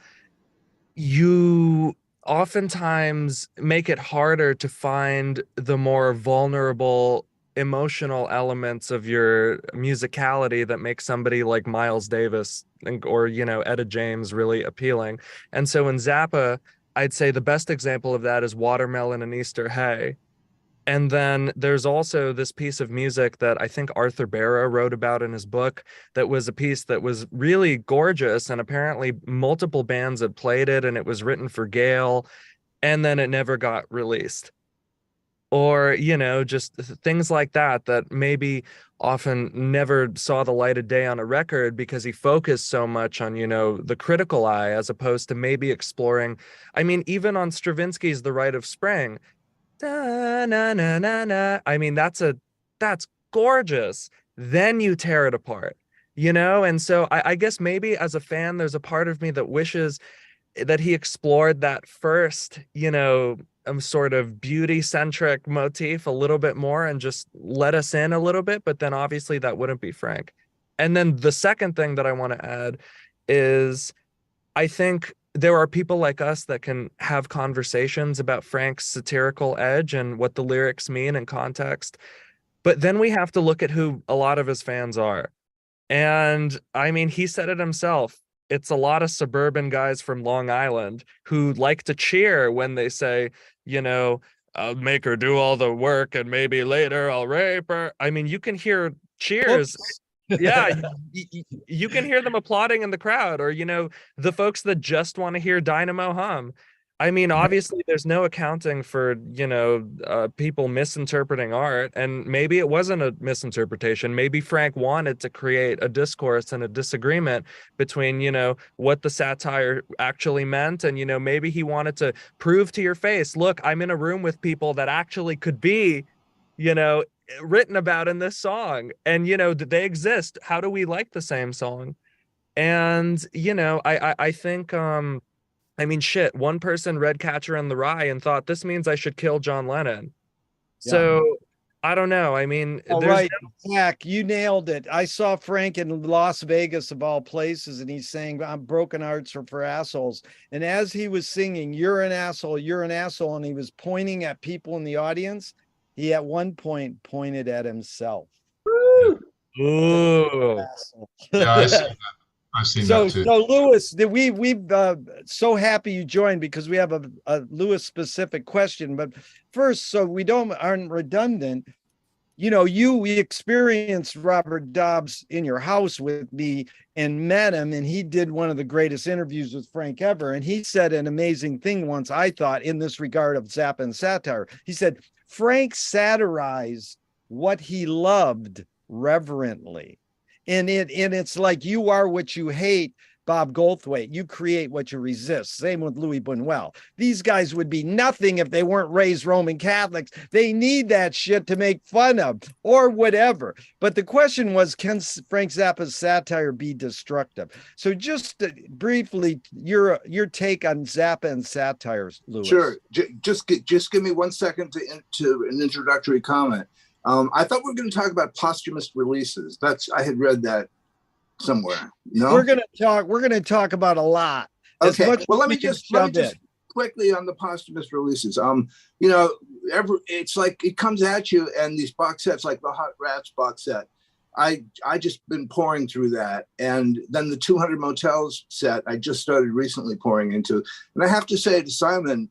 you oftentimes make it harder to find the more vulnerable emotional elements of your musicality that make somebody like Miles Davis or Etta James really appealing. And so in Zappa, I'd say the best example of that is Watermelon and Easter Hay. And then there's also this piece of music that I think Arthur Barra wrote about in his book, that was a piece that was really gorgeous, and apparently multiple bands had played it, and it was written for Gail, and then it never got released. Or, just things like that, that maybe often never saw the light of day on a record because he focused so much on, the critical eye, as opposed to maybe exploring. I mean, even on Stravinsky's The Rite of Spring, da, na, na, na, na. I mean, that's gorgeous. Then you tear it apart, And so I guess maybe as a fan, there's a part of me that wishes that he explored that first, sort of beauty centric motif a little bit more and just let us in a little bit. But then obviously that wouldn't be Frank. And then the second thing that I want to add is, I think there are people like us that can have conversations about Frank's satirical edge and what the lyrics mean in context. But then we have to look at who a lot of his fans are. And I mean, he said it himself. It's a lot of suburban guys from Long Island who like to cheer when they say, I'll make her do all the work and maybe later I'll rape her. I mean, you can hear cheers. Oops. Yeah, you can hear them applauding in the crowd, or the folks that just want to hear Dynamo hum. I mean, obviously there's no accounting for people misinterpreting art, and maybe it wasn't a misinterpretation. Maybe Frank wanted to create a discourse and a disagreement between what the satire actually meant, and maybe he wanted to prove to your face, look, I'm in a room with people that actually could be written about in this song, and did they exist? How do we like the same song? And I think I mean, shit, one person read Catcher in the Rye and thought, this means I should kill John Lennon. So I don't know. I mean, all right, Zach, you nailed it. I saw Frank in Las Vegas of all places, and he's saying, I'm broken hearts for assholes. And as he was singing, you're an asshole, and he was pointing at people in the audience, he at one point pointed at himself. Ooh. Yeah, I've seen that too. So Lewis, we've so happy you joined, because we have a Lewis specific question. But first, so we aren't redundant, we experienced Robert Dobbs in your house with me and met him, and he did one of the greatest interviews with Frank ever. And he said an amazing thing once, I thought, in this regard of Zappa and satire. He said, Frank satirized what he loved reverently. And it's like, you are what you hate, Bob Goldthwait, you create what you resist. Same with Louis Buñuel. These guys would be nothing if they weren't raised Roman Catholics. They need that shit to make fun of or whatever. But the question was, can Frank Zappa's satire be destructive? So just briefly, your take on Zappa and satires, Louis. Sure. Just give me 1 second to an introductory comment. I thought we were going to talk about posthumous releases. I had read that somewhere. No, we're going to talk about a lot. Okay. Well, let me just quickly on the posthumous releases. It's like it comes at you, and these box sets, like the Hot Rats box set, I just been pouring through that, and then the 200 Motels set I just started recently pouring into. And I have to say to Simon,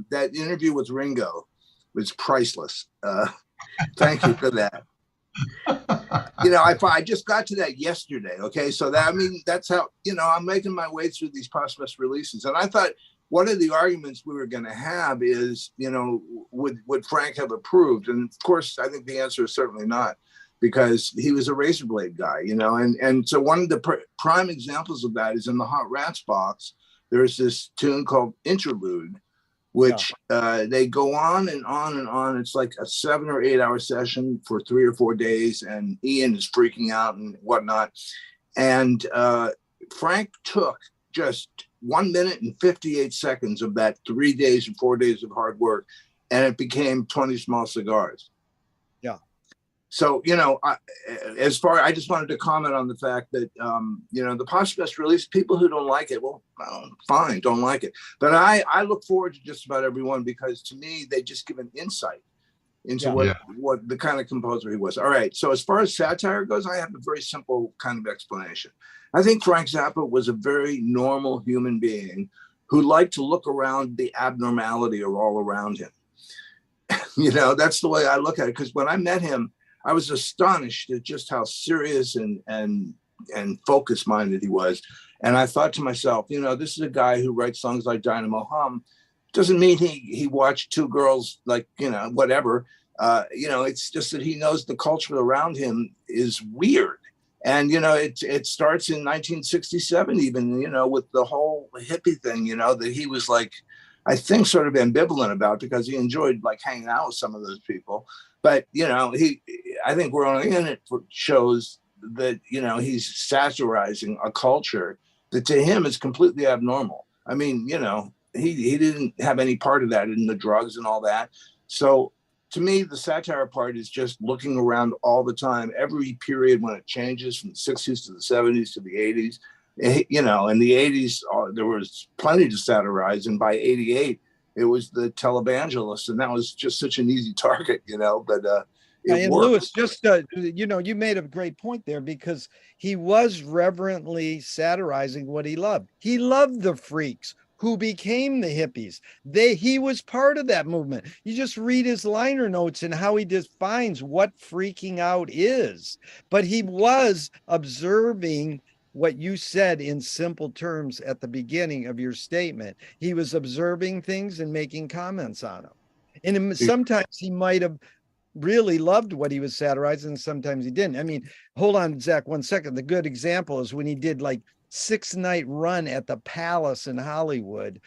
that interview with Ringo was priceless. Thank you for that. I just got to that yesterday. Okay, so that's how I'm making my way through these posthumous releases, and I thought one of the arguments we were going to have is, would Frank have approved? And of course, I think the answer is certainly not, because he was a razor blade guy, and so one of the prime examples of that is in the Hot Rats box. There's this tune called Interlude, which they go on and on and on. It's like a 7 or 8 hour session for 3 or 4 days, and Ian is freaking out and whatnot. And Frank took just 1 minute and 58 seconds of that 3 days and 4 days of hard work, and it became 20 Small Cigars. Yeah. So, I just wanted to comment on the fact that, the posthumous release, people who don't like it, well, fine, don't like it. But I look forward to just about everyone, because to me, they just give an insight into what the kind of composer he was. All right. So as far as satire goes, I have a very simple kind of explanation. I think Frank Zappa was a very normal human being who liked to look around the abnormality all around him. That's the way I look at it. Because when I met him, I was astonished at just how serious and focus minded he was. And I thought to myself, this is a guy who writes songs like Dynamo Hum. Doesn't mean he watched two girls, like, whatever. It's just that he knows the culture around him is weird. And, it starts in 1967, even, with the whole hippie thing, that he was like, I think sort of ambivalent about, because he enjoyed like hanging out with some of those people. But, I think We're Only In It shows that, he's satirizing a culture that to him is completely abnormal. I mean, he didn't have any part of that in the drugs and all that. So to me, the satire part is just looking around all the time, every period when it changes from the 60s to the 70s to the 80s. In the 80s, there was plenty to satirize. And by 88, it was the televangelist. And that was just such an easy target, but it worked. Louis, just, you made a great point there, because he was reverently satirizing what he loved. He loved the freaks who became the hippies. He was part of that movement. You just read his liner notes and how he defines what freaking out is. But he was observing what you said in simple terms at the beginning of your statement. He was observing things and making comments on them. And sometimes he might have really loved what he was satirizing, and sometimes he didn't. I mean, hold on, Zach, 1 second. The good example is when he did like 6-night run at the Palace in Hollywood.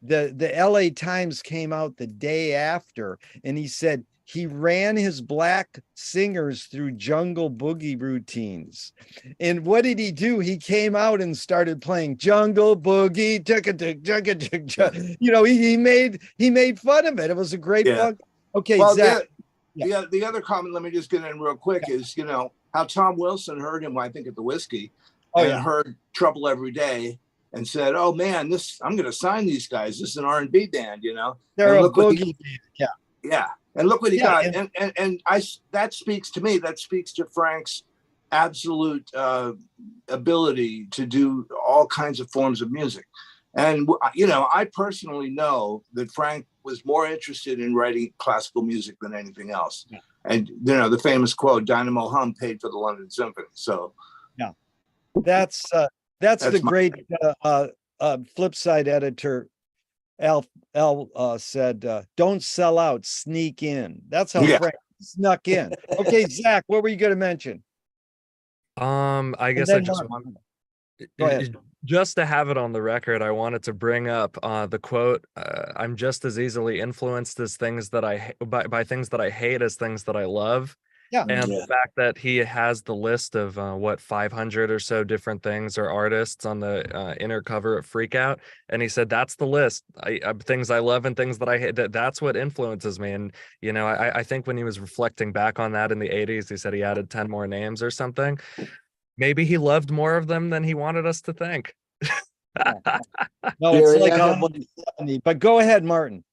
The LA Times came out the day after, and he said he ran his black singers through Jungle Boogie routines. And what did he do? He came out and started playing Jungle Boogie. He made fun of it. It was a great fun. Okay, well, Zach. The other comment, let me just get in real quick, is, how Tom Wilson heard him, I think, at the Whiskey, heard Trouble Every Day and said, oh man, I'm going to sign these guys. This is an R&B band, They're a boogie. Yeah. And look what he got. And that speaks to me. That speaks to Frank's absolute ability to do all kinds of forms of music. And, I personally know that Frank was more interested in writing classical music than anything else. Yeah. And, the famous quote, Dynamo Hum paid for the London Symphony. So, yeah, that's the great flip side editor. Al said, don't sell out, sneak in. That's how Frank snuck in. Okay, Zach, what were you going to mention? I guess I just Go ahead. Just to have it on the record, I wanted to bring up the quote, "I'm just as easily influenced as things that by things that I hate as things that I love." Yeah. And the fact that he has the list of 500 or so different things or artists on the inner cover of Freakout, and he said that's the list. Things I love and things that I hate. That's what influences me. And I think when he was reflecting back on that in the '80s, he said he added 10 more names or something. Maybe he loved more of them than he wanted us to think. No, it's Jerry, like I have 170. But go ahead, Martin.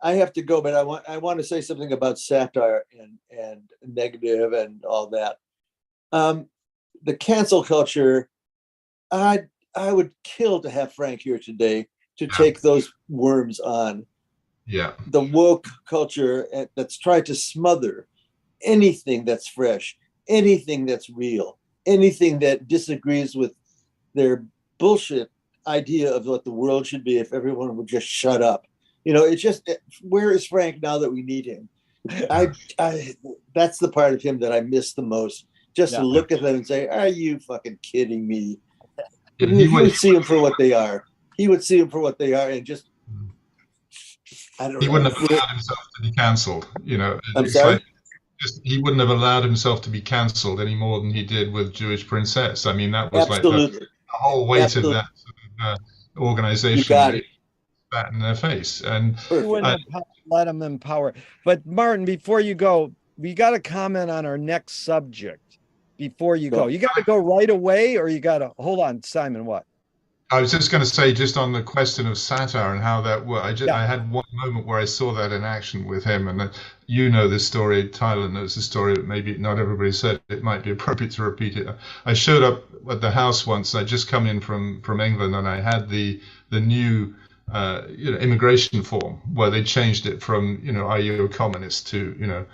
I have to go, but I want to say something about satire and negative and all that. The cancel culture, I would kill to have Frank here today to take those worms on. Yeah. The woke culture that's tried to smother anything that's fresh, anything that's real, anything that disagrees with their bullshit idea of what the world should be if everyone would just shut up. It's just, where is Frank now that we need him? That's the part of him that I miss the most. Just to look at them and say, "Are you fucking kidding me?" He would see them for what they are. He would see them for what they are, and just, I don't know. He wouldn't have allowed himself to be cancelled. I'm sorry? He wouldn't have allowed himself to be cancelled any more than he did with Jewish Princess. I mean, that was Absolutely. like the whole weight of that sort of, organization. You got it. Spat in their face. And You wouldn't let him empower. But Martin, before you go, we got to comment on our next subject before you go. You got to go right away, or you got to hold on, Simon. What? I was just going to say, just on the question of satire and how that worked, I had one moment where I saw that in action with him, and this story, Tyler knows the story, but maybe not everybody said it might be appropriate to repeat it. I showed up at the house once. I'd just come in from England, and I had the new immigration form where they changed it from, are you a communist to,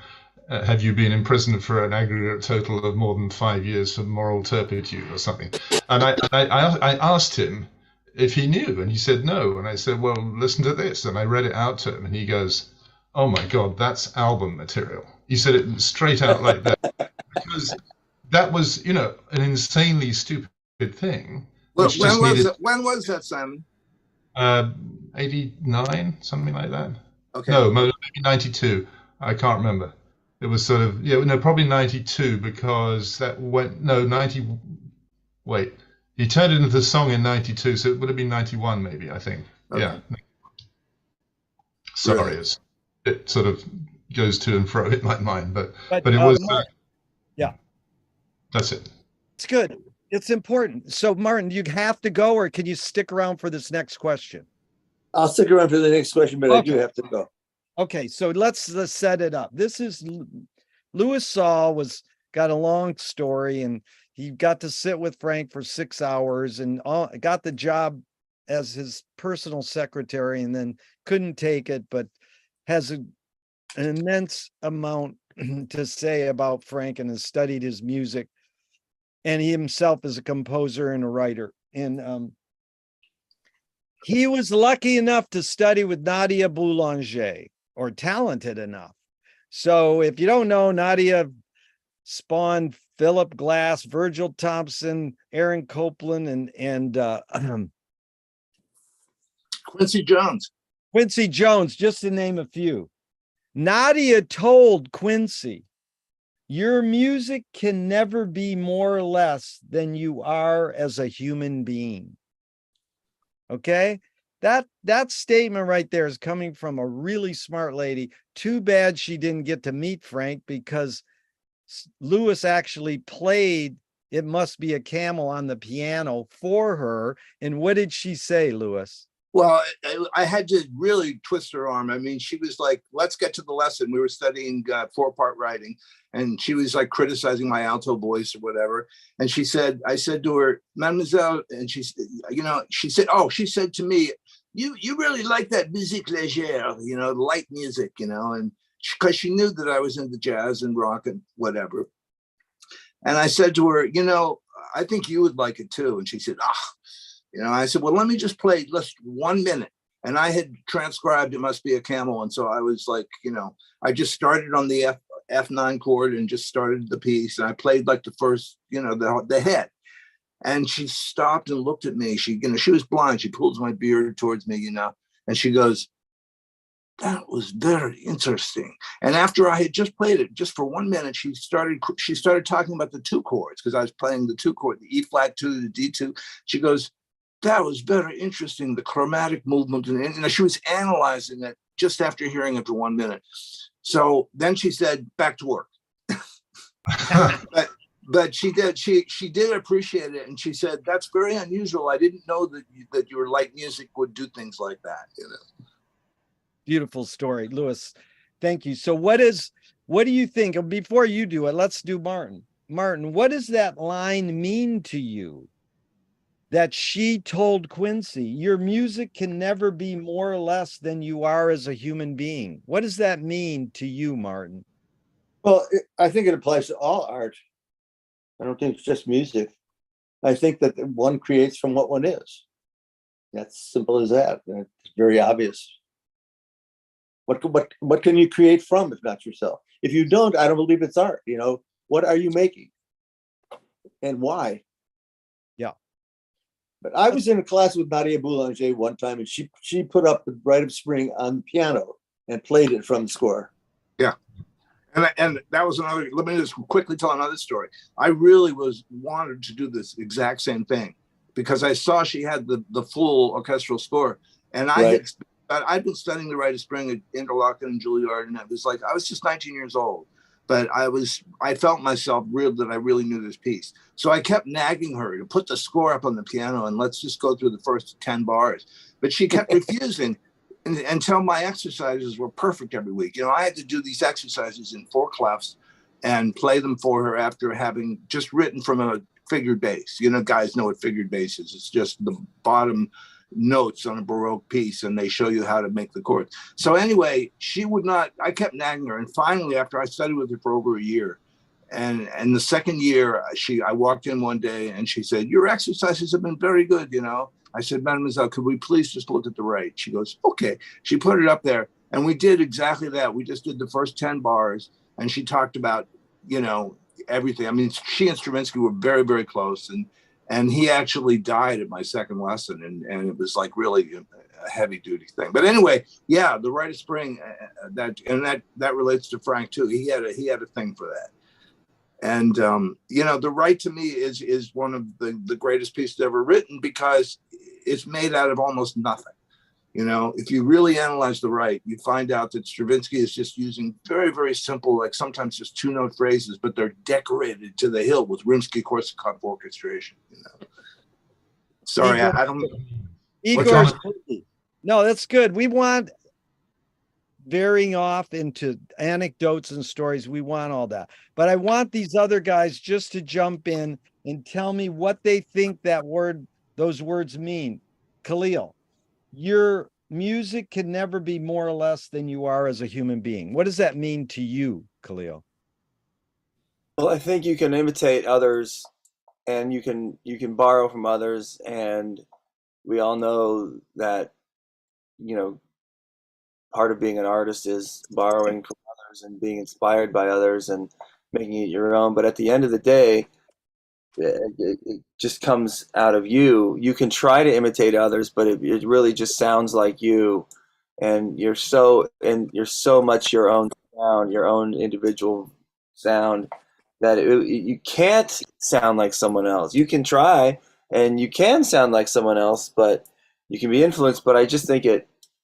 have you been imprisoned for an aggregate total of more than 5 years for moral turpitude or something? And I asked him if he knew, and he said no. And I said, well, listen to this. And I read it out to him, and he goes, oh my God, that's album material. He said it straight out like that, because that was, an insanely stupid thing. When was that, Simon? 89, something like that. Okay. No, maybe 92. I can't remember. It was sort of, probably 92, because that went, 90. Wait, he turned it into the song in 92, so it would have been 91, maybe, I think. Okay. Yeah. Sorry, it sort of goes to and fro in my mind, but it was. Yeah. That's it. It's good. It's important. So, Martin, you have to go, or can you stick around for this next question? I'll stick around for the next question, but I do have to go. Okay, so let's set it up. This is Louis Saul got a long story, and he got to sit with Frank for 6 hours and got the job as his personal secretary, and then couldn't take it, but has an immense amount to say about Frank and has studied his music. And he himself is a composer and a writer. And he was lucky enough to study with Nadia Boulanger, or talented enough. So if you don't know, Nadia spawned Philip Glass, Virgil Thompson, Aaron Copland, and Quincy Jones. Quincy Jones, just to name a few. Nadia told Quincy, your music can never be more or less than you are as a human being. Okay? That statement right there is coming from a really smart lady. Too bad she didn't get to meet Frank, because Louis actually played It Must Be a Camel on the piano for her. And what did she say, Louis? Well, I had to really twist her arm. I mean, she was like, let's get to the lesson. We were studying 4-part writing, and she was like criticizing my alto voice or whatever. And I said to her, Mademoiselle, and she said to me, you really like that musique légère, light music, and because she knew that I was into jazz and rock and whatever. And I said to her, I think you would like it too. And she said, I said, well, let me just play just 1 minute. And I had transcribed It Must Be a Camel. And so I was like, I just started on the F9 chord and just started the piece. And I played like the first, the head. And she stopped and looked at me. She was blind. She pulls my beard towards me, and she goes, "That was very interesting." And after I had just played it, just for 1 minute, she started talking about the two chords, because I was playing the two chord, the E flat 2, the D2. She goes, "That was very interesting, the chromatic movement." And she was analyzing it just after hearing it for 1 minute. So then she said, "Back to work." But she did appreciate it, and she said, "That's very unusual. I didn't know that your light music would do things like that." Beautiful story, Louis. Thank you. So what do you think? Before you do it, let's do Martin. Martin, what does that line mean to you? That she told Quincy, your music can never be more or less than you are as a human being. What does that mean to you, Martin? Well, I think it applies to all art. I don't think it's just music. I think that one creates from what one is. That's simple as that. It's very obvious. What can you create from if not yourself? If you don't, I don't believe it's art. What are you making and why? Yeah. But I was in a class with Nadia Boulanger one time, and she put up the Rite of Spring on the piano and played it from the score. Yeah. And that was another, let me just quickly tell another story. I really wanted to do this exact same thing, because I saw she had the full orchestral score, and I'd been studying the Rite of Spring at Interlochen and Juilliard, and it was like, I was just 19 years old, but I felt myself that I really knew this piece. So I kept nagging her to put the score up on the piano and let's just go through the first 10 bars. But she kept refusing until my exercises were perfect every week. I had to do these exercises in 4 clefs and play them for her after having just written from a figured bass. Guys know what figured bass is. It's just the bottom notes on a Baroque piece, and they show you how to make the chords. So anyway, she would not, I kept nagging her. And finally, after I studied with her for over a year, and the second year, I walked in one day and she said, "Your exercises have been very good, I said, "Mademoiselle, could we please just look at the rate?" She goes, "Okay." She put it up there, and we did exactly that. We just did the first 10 bars, and she talked about, everything. I mean, she and Stravinsky were very, very close, and he actually died at my second lesson, and it was like really a heavy duty thing. But anyway, yeah, the Rite of Spring, that relates to Frank too. He had a thing for that. And the Rite to me is one of the greatest pieces ever written, because it's made out of almost nothing. If you really analyze the Rite, you find out that Stravinsky is just using very, very simple, like sometimes just 2-note phrases, but they're decorated to the hill with Rimsky-Korsakov orchestration. Sorry, I don't. Igor's no, that's good. We want veering off into anecdotes and stories. We want all that, but I want these other guys just to jump in and tell me what they think those words mean. Khalil, your music can never be more or less than you are as a human being. What does that mean to you, Khalil? Well, I think you can imitate others, and you can borrow from others, and we all know that part of being an artist is borrowing from others and being inspired by others and making it your own. But at the end of the day, it just comes out of you. You can try to imitate others, but it really just sounds like you, and you're so much your own sound, your own individual sound, that you can't sound like someone else. You can try, and you can sound like someone else, but you can be influenced. But I just think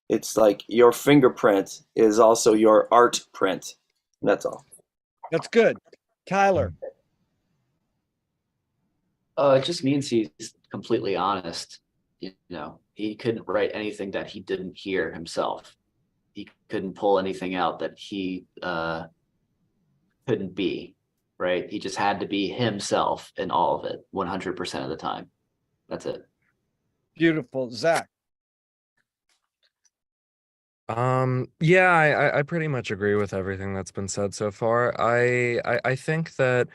it's like your fingerprint is also your art print. And that's all. That's good. Tyler. It just means he's completely honest. He couldn't write anything that he didn't hear himself. He couldn't pull anything out that he couldn't be, right? He just had to be himself in all of it, 100% of the time. That's it. Beautiful. Zach. Yeah, I pretty much agree with everything that's been said so far. I think that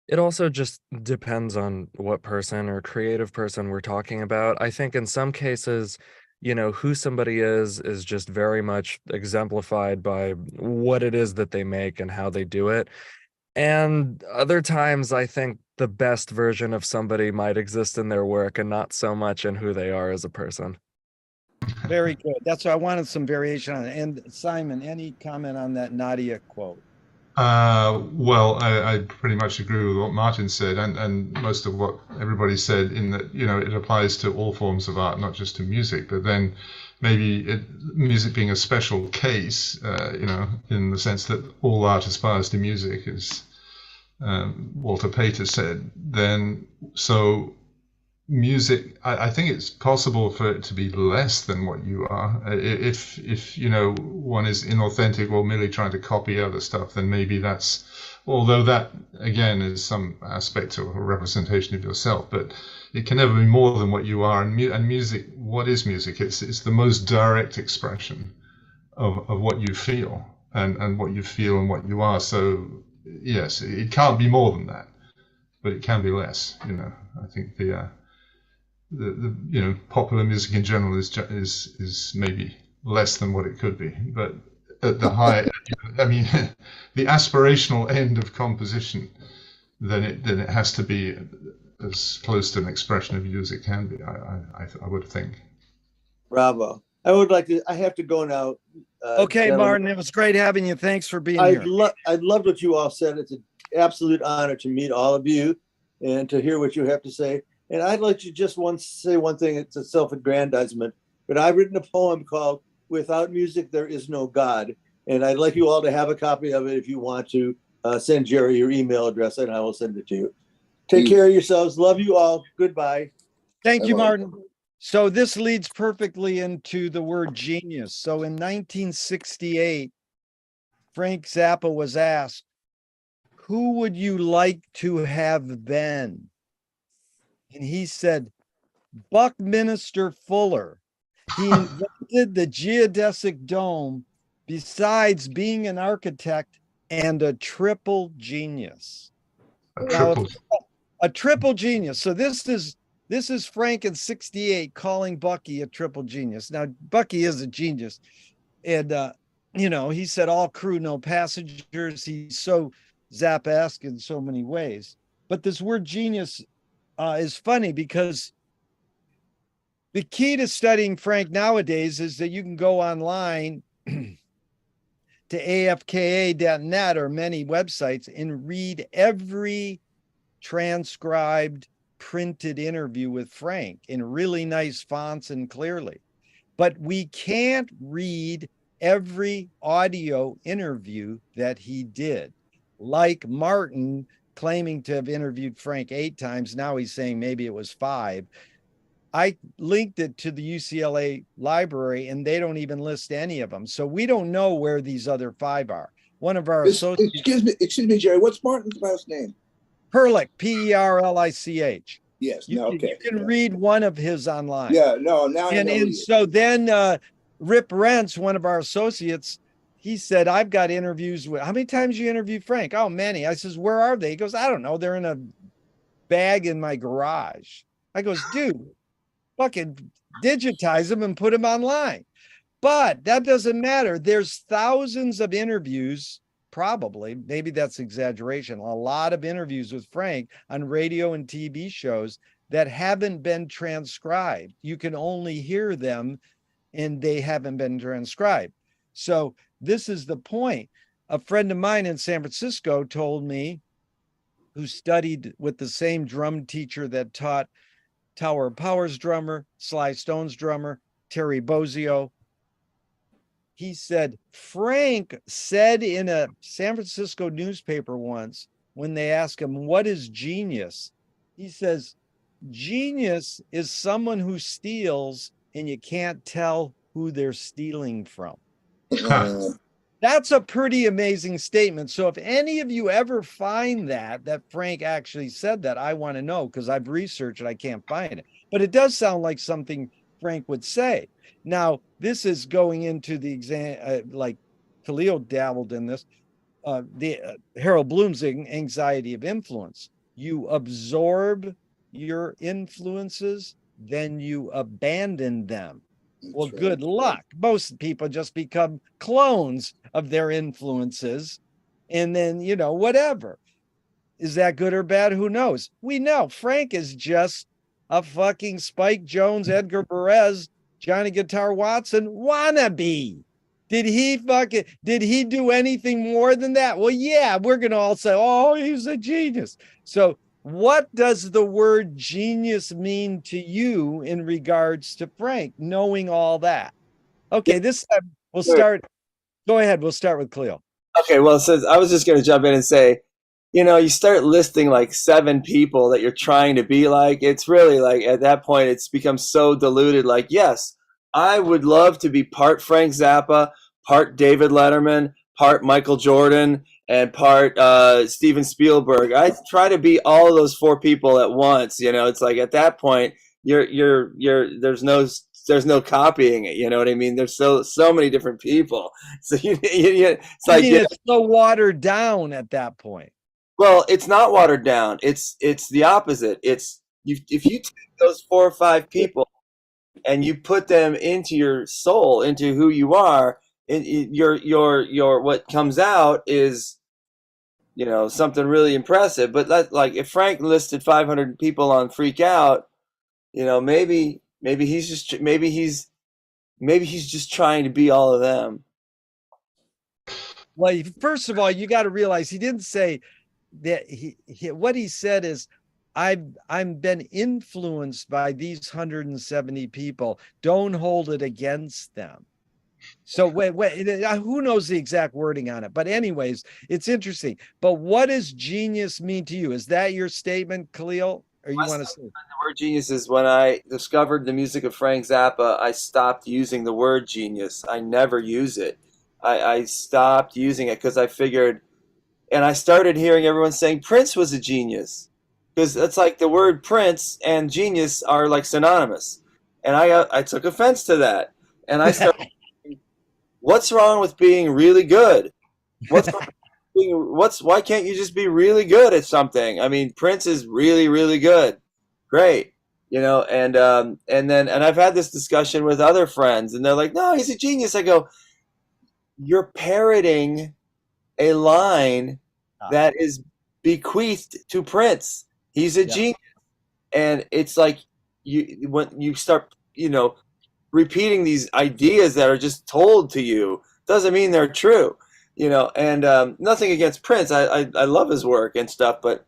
it also just depends on what person or creative person we're talking about. I think in some cases, who somebody is just very much exemplified by what it is that they make and how they do it. And other times, I think the best version of somebody might exist in their work and not so much in who they are as a person. Very good. That's why I wanted some variation on it. And Simon, any comment on that Nadia quote? Well, I pretty much agree with what Martin said, and most of what everybody said, in that, you know, it applies to all forms of art, not just to music. But then maybe music being a special case, you know, in the sense that all art aspires to music, as Walter Pater said. Then so music, I think it's possible for it to be less than what you are. If you know, one is inauthentic or merely trying to copy other stuff, then maybe that's, although that again is some aspect of a representation of yourself, but it can never be more than what you are. And music, what is music? It's the most direct expression of what you feel, and what you feel and what you are. So yes, it can't be more than that, but it can be less. You know, I think the you know, popular music in general is maybe less than what it could be, but at the high, I mean, the aspirational end of composition, then it has to be as close to an expression of you as it can be. I would think. Bravo. I have to go now. Okay, gentlemen. Martin, it was great having you. Thanks for being here. I loved what you all said. It's an absolute honor to meet all of you and to hear what you have to say. And I'd like to just say one thing. It's a self-aggrandizement, but I've written a poem called "Without Music, There Is No God." And I'd like you all to have a copy of it if you want to. Send Jerry your email address and I will send it to you. Take care of yourselves. Love you all. Goodbye. Thank you, Martin. So this leads perfectly into the word genius. So in 1968, Frank Zappa was asked, who would you like to have been? And he said, Buckminster Fuller. He invented the geodesic dome besides being an architect and a triple genius. A triple genius. So this is Frank in 68 calling Bucky a triple genius. Now, Bucky is a genius. And, you know, he said all crew, no passengers. He's so Zappa-esque in so many ways. But this word genius is funny because the key to studying Frank nowadays is that you can go online to afka.net or many websites and read every transcribed printed interview with Frank in really nice fonts and clearly. But we can't read every audio interview that he did. Like Martin claiming to have interviewed Frank 8 times. Now he's saying maybe it was 5. I linked it to the UCLA library and they don't even list any of them. So we don't know where these other 5 are. One of our associates. Excuse me, Jerry. What's Martin's last name? Perlich, Perlich. Yes. You can read one of his online. Yeah. No. Now. And so then Rip Rents, one of our associates, he said, I've got interviews with, how many times you interviewed Frank? Oh, many. I says, where are they? He goes, I don't know. They're in a bag in my garage. I goes, dude, fucking digitize them and put them online. But that doesn't matter. There's thousands of interviews, probably, maybe that's exaggeration, a lot of interviews with Frank on radio and TV shows that haven't been transcribed. You can only hear them and they haven't been transcribed. So this is the point. A friend of mine in San Francisco told me, who studied with the same drum teacher that taught Tower of Power's drummer, Sly Stone's drummer, Terry Bozzio. He said, Frank said in a San Francisco newspaper once, when they asked him, what is genius? He says, genius is someone who steals and you can't tell who they're stealing from. That's a pretty amazing statement. So if any of you ever find that Frank actually said that, I want to know, because I've researched it, I can't find it. But it does sound like something Frank would say. Now, this is going into the exam, like Khalil dabbled in this, Harold Bloom's anxiety of influence. You absorb your influences, then you abandon them. Well, good luck. Most people just become clones of their influences and then, you know, whatever. Is that good or bad? Who knows? We know Frank is just a fucking Spike Jones, Edgar Perez, Johnny Guitar Watson wannabe. Did he do anything more than that? Well, yeah, we're going to all say, oh, he's a genius. So what does the word genius mean to you in regards to Frank, knowing all that? Okay, this time we'll start. Go ahead. We'll start with Cleo. Okay, well, since I was just going to jump in and say, you start listing like 7 people that you're trying to be like. It's really like at that point, it's become so diluted. Like, yes, I would love to be part Frank Zappa, part David Letterman, part Michael Jordan, and part Steven Spielberg. I try to be all of those 4 people at once. It's like at that point, there's no copying it. You know what I mean? There's so many different people. So it's like it's so watered down at that point. Well, it's not watered down. It's the opposite. If you take those 4 or 5 people and you put them into your soul, into who you are, your what comes out is something really impressive. But like if Frank listed 500 people on Freak Out, maybe he's just trying to be all of them. Well, first of all, you got to realize he didn't say that what he said is, I'm been influenced by these 170 people. Don't hold it against them. So wait, who knows the exact wording on it? But anyways, it's interesting. But what does genius mean to you? Is that your statement, Khalil? Or you want to say? The word genius is when I discovered the music of Frank Zappa, I stopped using the word genius. I never use it. I stopped using it because I figured, and I started hearing everyone saying Prince was a genius, because it's like the word Prince and genius are like synonymous, and I took offense to that, and I started what's wrong with being really good? Why can't you just be really good at something? I mean, Prince is really, really good. Great. And I've had this discussion with other friends, and they're like, no, he's a genius. I go, you're parroting a line that is bequeathed to Prince. He's a genius. And it's like when you start, repeating these ideas that are just told to you, doesn't mean they're true. And nothing against Prince. I love his work and stuff, but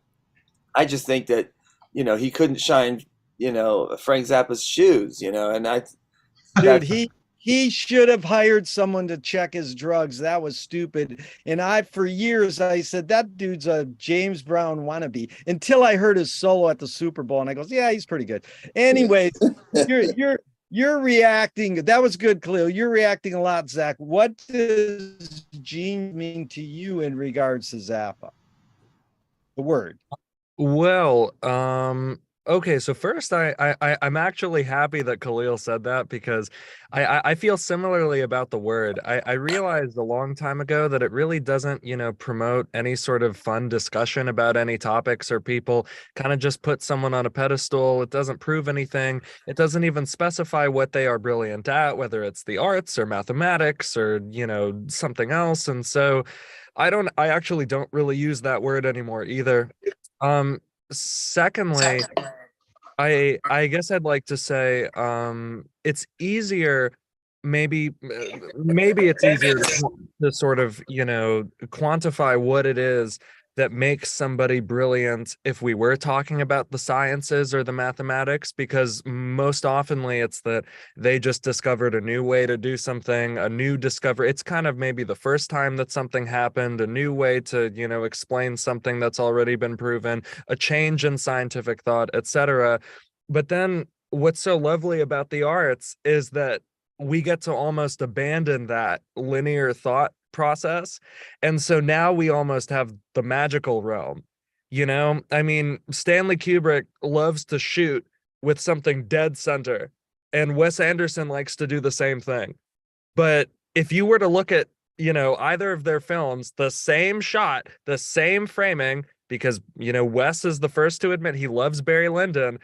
I just think that, he couldn't shine, Frank Zappa's shoes, and he should have hired someone to check his drugs. That was stupid. And for years I said that dude's a James Brown wannabe until I heard his solo at the Super Bowl, and I goes, yeah, he's pretty good. Anyways, you're reacting. That was good, Khalil. You're reacting a lot, Zach. What does genius mean to you in regards to Zappa? The word. Well, okay, so first I'm actually happy that Khalil said that, because I feel similarly about the word. I realized a long time ago that it really doesn't, promote any sort of fun discussion about any topics or people. Kind of just put someone on a pedestal. It doesn't prove anything. It doesn't even specify what they are brilliant at, whether it's the arts or mathematics or, something else. And so I actually don't really use that word anymore either. Secondly, I guess I'd like to say it's easier, maybe it's easier to sort of, quantify what it is that makes somebody brilliant if we were talking about the sciences or the mathematics, because most oftenly it's that they just discovered a new way to do something, a new discovery. It's kind of maybe the first time that something happened, a new way to, explain something that's already been proven, a change in scientific thought, etc. But then what's so lovely about the arts is that we get to almost abandon that linear thought process. And so now we almost have the magical realm. I mean, Stanley Kubrick loves to shoot with something dead center, and Wes Anderson likes to do the same thing. But if you were to look at, either of their films, the same shot, the same framing, because, Wes is the first to admit he loves Barry Lyndon,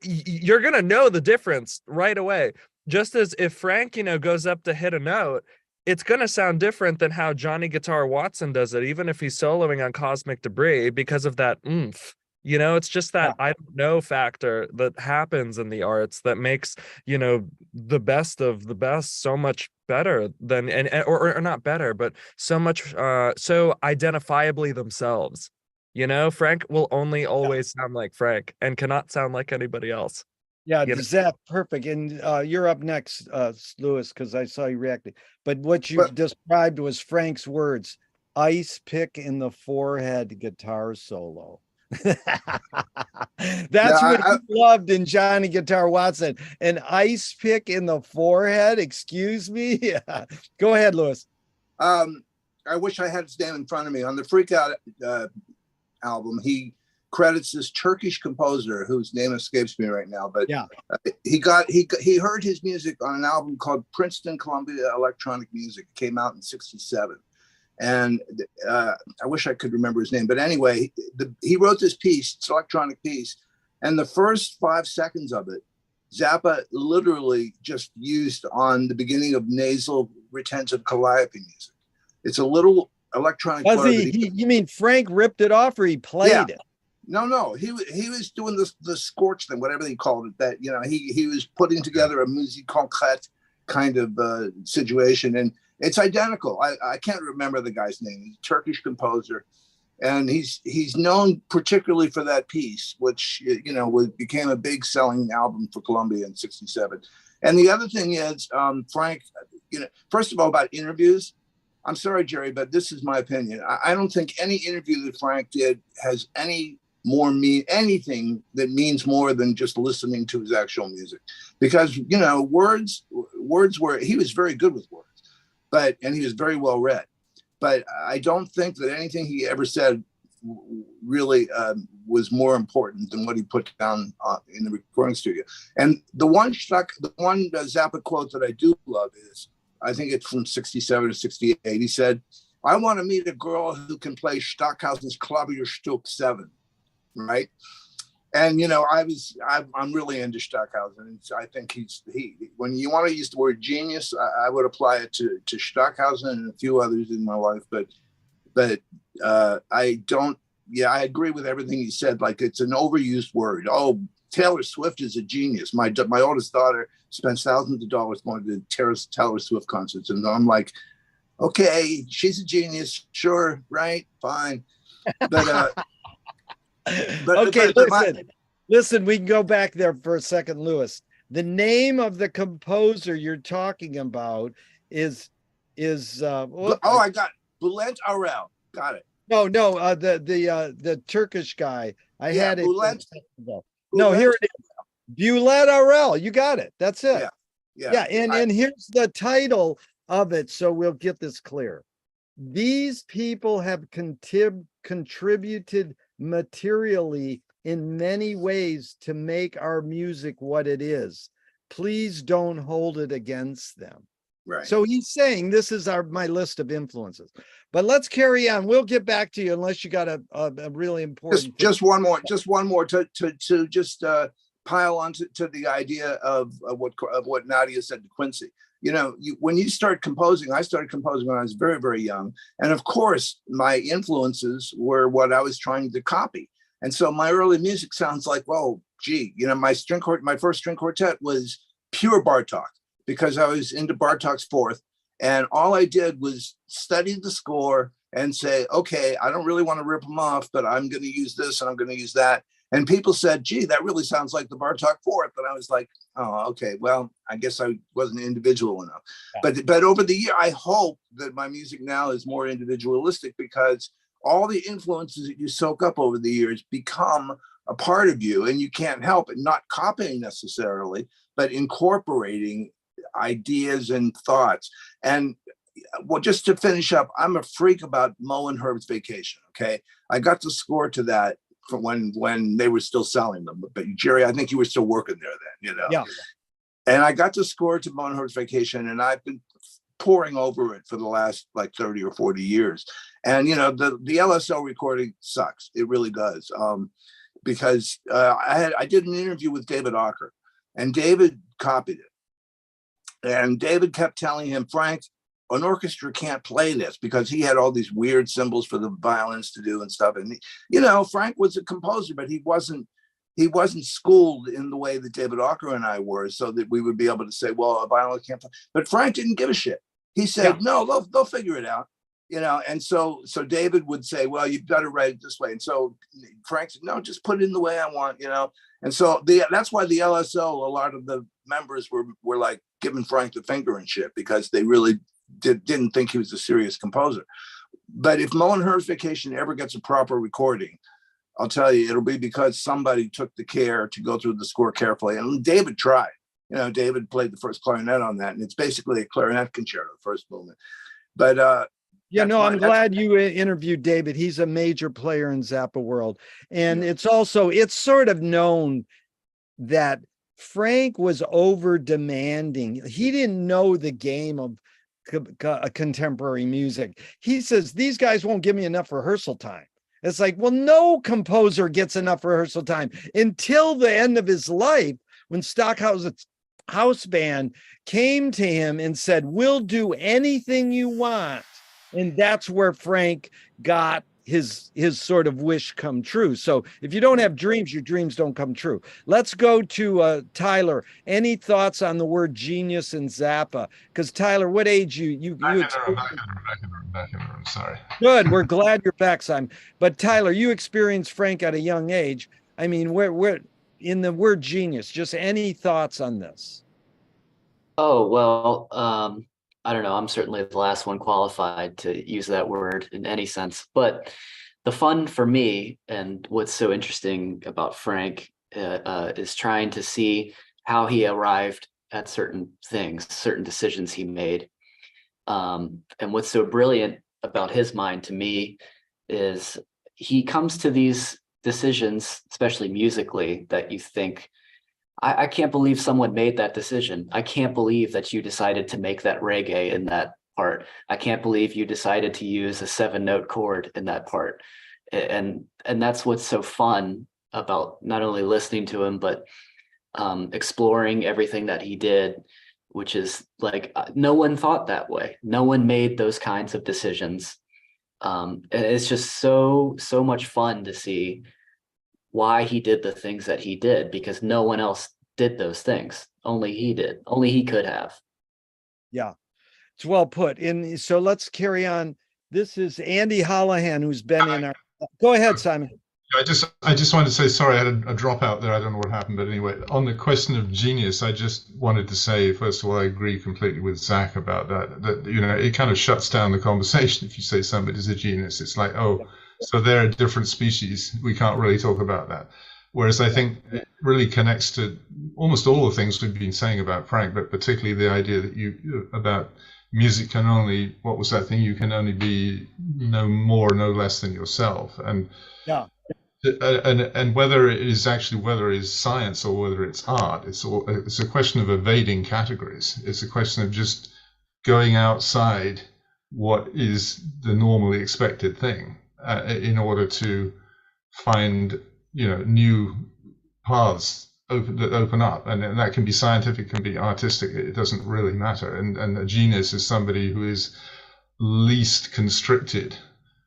you're going to know the difference right away. Just as if Frank, goes up to hit a note it's going to sound different than how Johnny Guitar Watson does it, even if he's soloing on Cosmic Debris, because of that oomph. You know, it's just that I don't know factor that happens in the arts that makes, you know, the best of the best so much better than, or not better, but so much, so identifiably themselves. You know, Frank will only always sound like Frank and cannot sound like anybody else. Yeah, You know? Zap, perfect. And you're up next, Lewis, because I saw you reacting. But what you But- described was Frank's words: ice pick in the forehead guitar solo. That's what he loved in Johnny Guitar Watson. An ice pick in the forehead. Excuse me. Yeah. Go ahead, Lewis. I wish I had his name in front of me. On the Freak Out album, he credits this Turkish composer whose name escapes me right now, but yeah, he heard his music on an album called Princeton Columbia Electronic Music. It came out in '67. And I wish I could remember his name, but anyway, he wrote this piece, it's an electronic piece, and the first 5 seconds of it, Zappa literally just used on the beginning of nasal retentive calliope music. It's a little electronic. You mean Frank ripped it off, or he played it? No, he was doing the scorch thing, whatever they called it. That, you know, he was putting together a musique concrète kind of situation, and it's identical. I can't remember the guy's name. He's a Turkish composer, and he's known particularly for that piece, which, you know, became a big selling album for Columbia in '67. And the other thing is, Frank, you know, first of all, about interviews, I'm sorry, Jerry, but this is my opinion. I don't think any interview that Frank did has anything that means more than just listening to his actual music, because, you know, words were, he was very good with words, and he was very well read, but I don't think that anything he ever said really was more important than what he put down in the recording studio. And the one Zappa quote that I do love is, I think it's from '67 or '68. He said, "I want to meet a girl who can play Stockhausen's Klavierstück 7." Right. And, you know, I'm really into Stockhausen. I think when you want to use the word genius, I would apply it to Stockhausen and a few others in my life. But I agree with everything he said. Like, it's an overused word. Oh, Taylor Swift is a genius. My oldest daughter spends thousands of dollars going to Taylor Swift concerts. And I'm like, okay, she's a genius. Sure. Right. Fine. But, listen, we can go back there for a second, Lewis. The name of the composer you're talking about is I got Bülent Arel. Got it. No, the Turkish guy. I had it. No, here it is. Bülent Arel. You got it. That's it. Yeah. And here's the title of it, so we'll get this clear. These people have contributed materially in many ways to make our music what it is. Please don't hold it against them. Right. So he's saying this is my list of influences. But let's carry on. We'll get back to you unless you got a really important. Just one more to just pile on to the idea of what Nadia said to Quincy. You know, when you start composing, I started composing when I was very, very young. And of course, my influences were what I was trying to copy. And so my early music sounds like, well, gee, you know, my first string quartet was pure Bartok, because I was into Bartok's Fourth. And all I did was study the score and say, okay, I don't really want to rip them off, but I'm going to use this and I'm going to use that. And people said, gee, that really sounds like the Bartok Fourth. And I was like, oh, okay, well, I guess I wasn't individual enough. Yeah. But over the year, I hope that my music now is more individualistic, because all the influences that you soak up over the years become a part of you, and you can't help it, not copying necessarily, but incorporating ideas and thoughts. And well, just to finish up, I'm a freak about Mo and Herb's Vacation. Okay, I got the score to that from when they were still selling them. But Jerry, I think you were still working there then, you know. Yeah. And I got the score to Mo and Herb's Vacation, and I've been poring over it for the last like 30 or 40 years. And you know, the LSO recording sucks. It really does. Because I did an interview with David Ocker, and David copied it. And David kept telling him, Frank, an orchestra can't play this because he had all these weird symbols for the violins to do and stuff. And Frank was a composer, but he wasn't schooled in the way that David Ocker and I were, so that we would be able to say, well, a violin can't play. But Frank didn't give a shit. He said, no, they'll figure it out. And so David would say, well, you've got to write it this way. And so Frank said, no, just put it in the way I want, And so that's why the LSO, a lot of the members were like giving Frank the finger and shit, because they really didn't think he was a serious composer. But if Mullenher's Vacation ever gets a proper recording, I'll tell you, it'll be because somebody took the care to go through the score carefully. And David tried. David played the first clarinet on that, and it's basically a clarinet concerto, the first movement. But I'm glad you interviewed David. He's a major player in Zappa world. And it's sort of known that Frank was over demanding. He didn't know the game of contemporary music. He says, these guys won't give me enough rehearsal time. It's like, well, no composer gets enough rehearsal time until the end of his life, when Stockhausen's house band came to him and said, we'll do anything you want. And that's where Frank got his sort of wish come true. So if you don't have dreams, your dreams don't come true. Let's go to Tyler. Any thoughts on the word genius in Zappa? Because Tyler, what age you back in the room, sorry. Good. We're glad you're back, Simon. But Tyler, you experienced Frank at a young age. I mean, where in the word genius, just any thoughts on this? Oh, well, I don't know. I'm certainly the last one qualified to use that word in any sense. But the fun for me, and what's so interesting about Frank, is trying to see how he arrived at certain things, certain decisions he made. And what's so brilliant about his mind to me is he comes to these decisions, especially musically, that you think, I can't believe someone made that decision. I can't believe that you decided to make that reggae in that part. I can't believe you decided to use a 7-note chord in that part. And that's what's so fun about not only listening to him, but exploring everything that he did, which is like, no one thought that way. No one made those kinds of decisions. And it's just so much fun to see why he did the things that he did, because no one else did those things. Only he did. Only he could have. Yeah, it's well put. And so let's carry on. This is Andy Holohan, who's been in our. Go ahead, Simon. I just wanted to say, sorry, I had a dropout there. I don't know what happened, but anyway, on the question of genius, I just wanted to say, first of all, I agree completely with Zach about that. That it kind of shuts down the conversation if you say somebody's a genius. It's like, oh, so they're a different species. We can't really talk about that. Whereas I think it really connects to almost all the things we've been saying about Frank, but particularly the idea that about music can only, what was that thing? You can only be no more, no less than yourself. And and whether it is science or whether it's art, it's a question of evading categories. It's a question of just going outside what is the normally expected thing in order to find new paths that open up, and that can be scientific, can be artistic. It doesn't really matter. And a genius is somebody who is least constricted,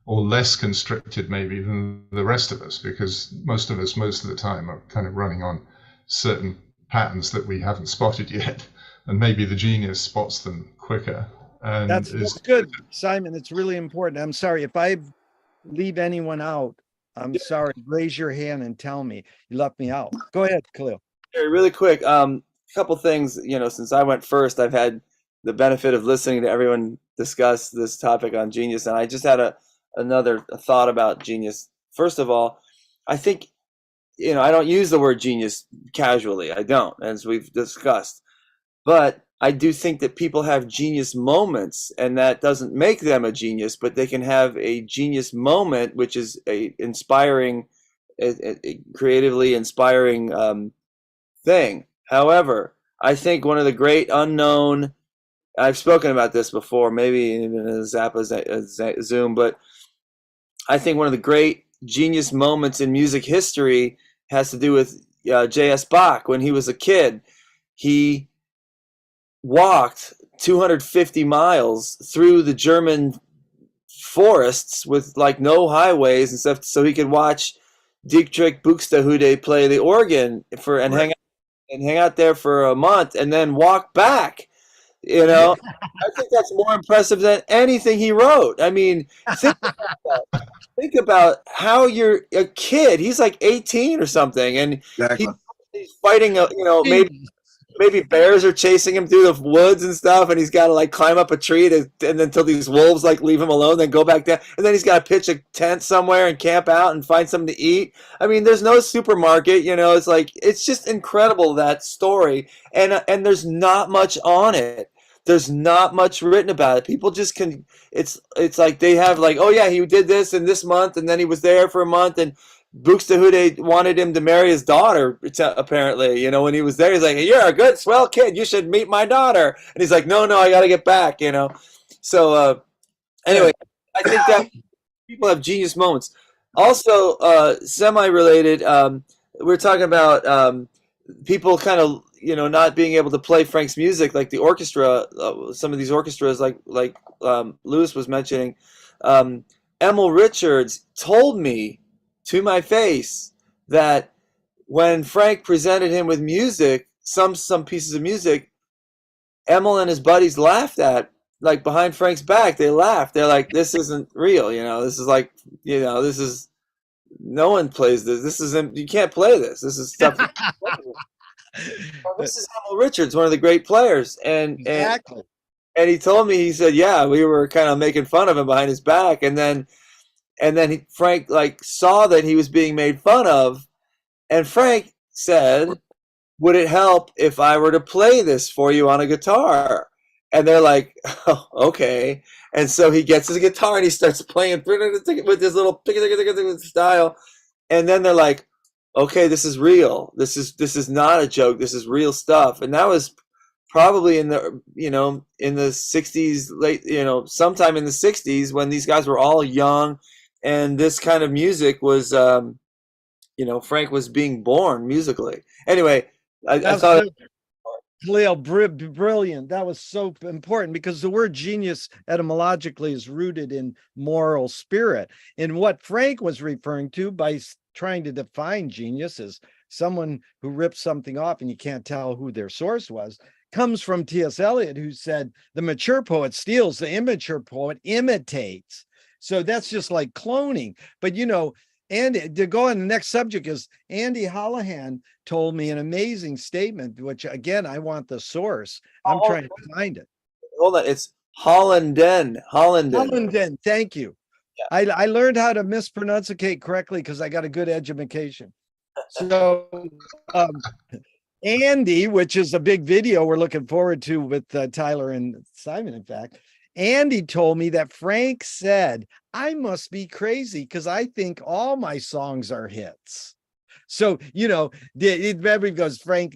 or less constricted maybe, than the rest of us, because most of us most of the time are kind of running on certain patterns that we haven't spotted yet, and maybe the genius spots them quicker. And that's good, Simon. It's really important. I'm sorry if I leave anyone out. I'm sorry. Raise your hand and tell me you left me out. Go ahead, Khalil. Really quick, a couple things. Since I went first, I've had the benefit of listening to everyone discuss this topic on genius, and I just had another thought about genius. First of all, I think I don't use the word genius casually. I don't, as we've discussed, but I do think that people have genius moments, and that doesn't make them a genius, but they can have a genius moment, which is a creatively inspiring thing. However, I think one of the great unknown, I've spoken about this before, maybe even in a Zappa Zoom, but I think one of the great genius moments in music history has to do with J.S. Bach. When he was a kid, he walked 250 miles through the German forests with like no highways and stuff, so he could watch Dietrich Buxtehude play the organ hang out there for a month and then walk back. You know, I think that's more impressive than anything he wrote. I mean, think about how you're a kid. He's like 18 or something, and Exactly. he's fighting. Maybe bears are chasing him through the woods and stuff, and he's got to like climb up a tree and then until these wolves like leave him alone, then go back down, and then he's got to pitch a tent somewhere and camp out and find something to eat. I mean, there's no supermarket, you know. It's like it's just incredible, that story, and there's not much on it. There's not much written about it. People just can. It's like they have like, oh yeah, he did this in this month, and then he was there for a month, and Buxtehude wanted him to marry his daughter, apparently. You know, when he was there, he's like, you're a good, swell kid. You should meet my daughter. And he's like, no, I got to get back, you know. So anyway, I think that people have genius moments. Also, semi-related, we're talking about people kind of, you know, not being able to play Frank's music, like the orchestra, some of these orchestras, like Lewis was mentioning. Emil Richards told me to my face that when Frank presented him with music, some pieces of music, Emil and his buddies laughed at, like behind Frank's back. They laughed. They're like, "This isn't real, you know. This is like, you know, this is no one plays this. This isn't. You can't play this. This is stuff." This is Emil Richards, one of the great players, and Exactly. and he told me, he said, "Yeah, we were kind of making fun of him behind his back," and then Frank like saw that he was being made fun of, and Frank said, would it help if I were to play this for you on a guitar? And they're like, oh, okay. And so he gets his guitar and he starts playing with his little style, and then they're like, okay, this is real. This is not a joke. This is real stuff. And that was probably in the, you know, in the 60s, late, you know, sometime in the 60s, when these guys were all young. And this kind of music was, you know, Frank was being born musically. Anyway, I thought. Khalil, brilliant. That was so important, because the word genius etymologically is rooted in moral spirit. And what Frank was referring to by trying to define genius as someone who rips something off and you can't tell who their source was, comes from T.S. Eliot, who said the mature poet steals, the immature poet imitates. So that's just like cloning. But, you know, and to go on, the next subject is Andy Holohan told me an amazing statement, which again, I want the source. I'm trying to find it. Hold on. It's Hollenden. Thank you. Yeah. I learned how to mispronunciate correctly because I got a good education. So Andy, which is a big video we're looking forward to with Tyler and Simon, in fact, Andy told me that Frank said, I must be crazy because I think all my songs are hits. So, you know, everybody goes, Frank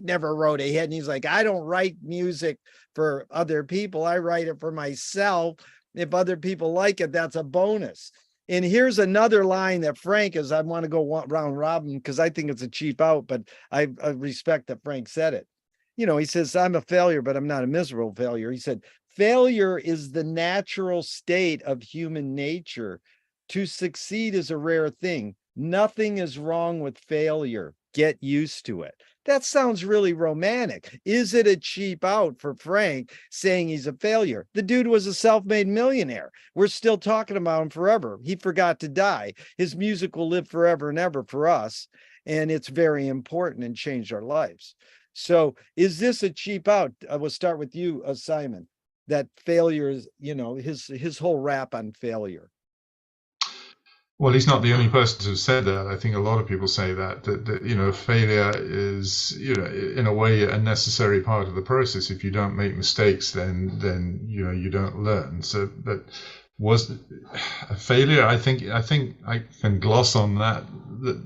never wrote a hit. And he's like, I don't write music for other people. I write it for myself. If other people like it, that's a bonus. And here's another line that Frank is, I want to go round robin because I think it's a cheap out, but I respect that Frank said it. You know, he says, I'm a failure, but I'm not a miserable failure. He said, failure is the natural state of human nature. To succeed is a rare thing. Nothing is wrong with failure. Get used to it. That sounds really romantic. Is it a cheap out for Frank saying he's a failure? The dude was a self-made millionaire. We're still talking about him forever. He forgot to die. His music will live forever and ever for us. And it's very important and changed our lives. So is this a cheap out? I will start with you, Simon, that failure is, you know, his whole rap on failure. Well, he's not the only person to have said that. I think a lot of people say that you know, failure is, you know, in a way a necessary part of the process. If you don't make mistakes, then you know, you don't learn. So, but was a failure? I think I can gloss on that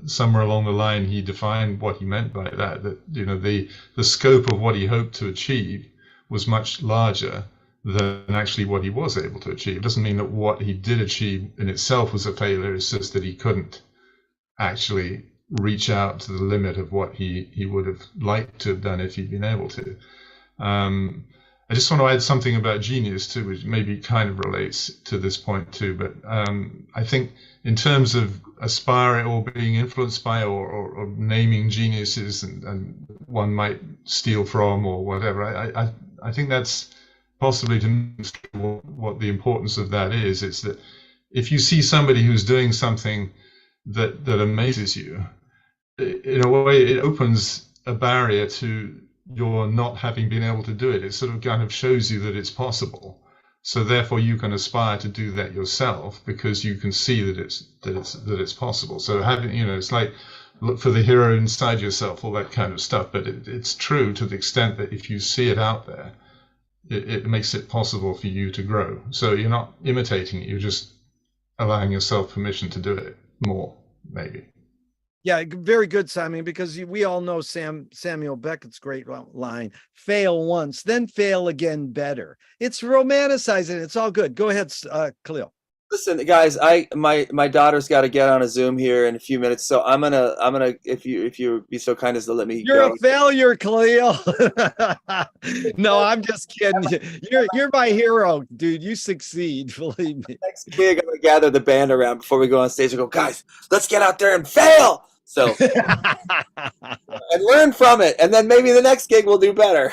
somewhere along the line he defined what he meant by that. That, you know, the scope of what he hoped to achieve was much larger than actually what he was able to achieve. It doesn't mean that what he did achieve in itself was a failure. It's just that he couldn't actually reach out to the limit of what he would have liked to have done if he'd been able to. I just want to add something about genius too, which maybe kind of relates to this point too. But I think in terms of aspiring or being influenced by or naming geniuses and one might steal from or whatever, I think that's possibly to me what the importance of that is. It's that if you see somebody who's doing something that amazes you, in a way, it opens a barrier to your not having been able to do it. It sort of kind of shows you that it's possible. So therefore, you can aspire to do that yourself because you can see that it's possible. So having, it's like look for the hero inside yourself, all that kind of stuff. But it's true to the extent that if you see it out there, it makes it possible for you to grow. So you're not imitating it; you're just allowing yourself permission to do it more, maybe. Yeah, very good, Simon, because we all know Samuel Beckett's great line, fail once, then fail again better. It's romanticizing. It's all good. Go ahead, Khalil. Listen, guys, my daughter's got to get on a Zoom here in a few minutes, so I'm gonna if you be so kind as to let me You're go. a failure, Khalil. No, I'm just kidding. You're my hero, dude. You succeed, believe me. Next gig, I'm gonna gather the band around before we go on stage and go, guys, let's get out there and fail. So and learn from it, and then maybe the next gig we'll do better.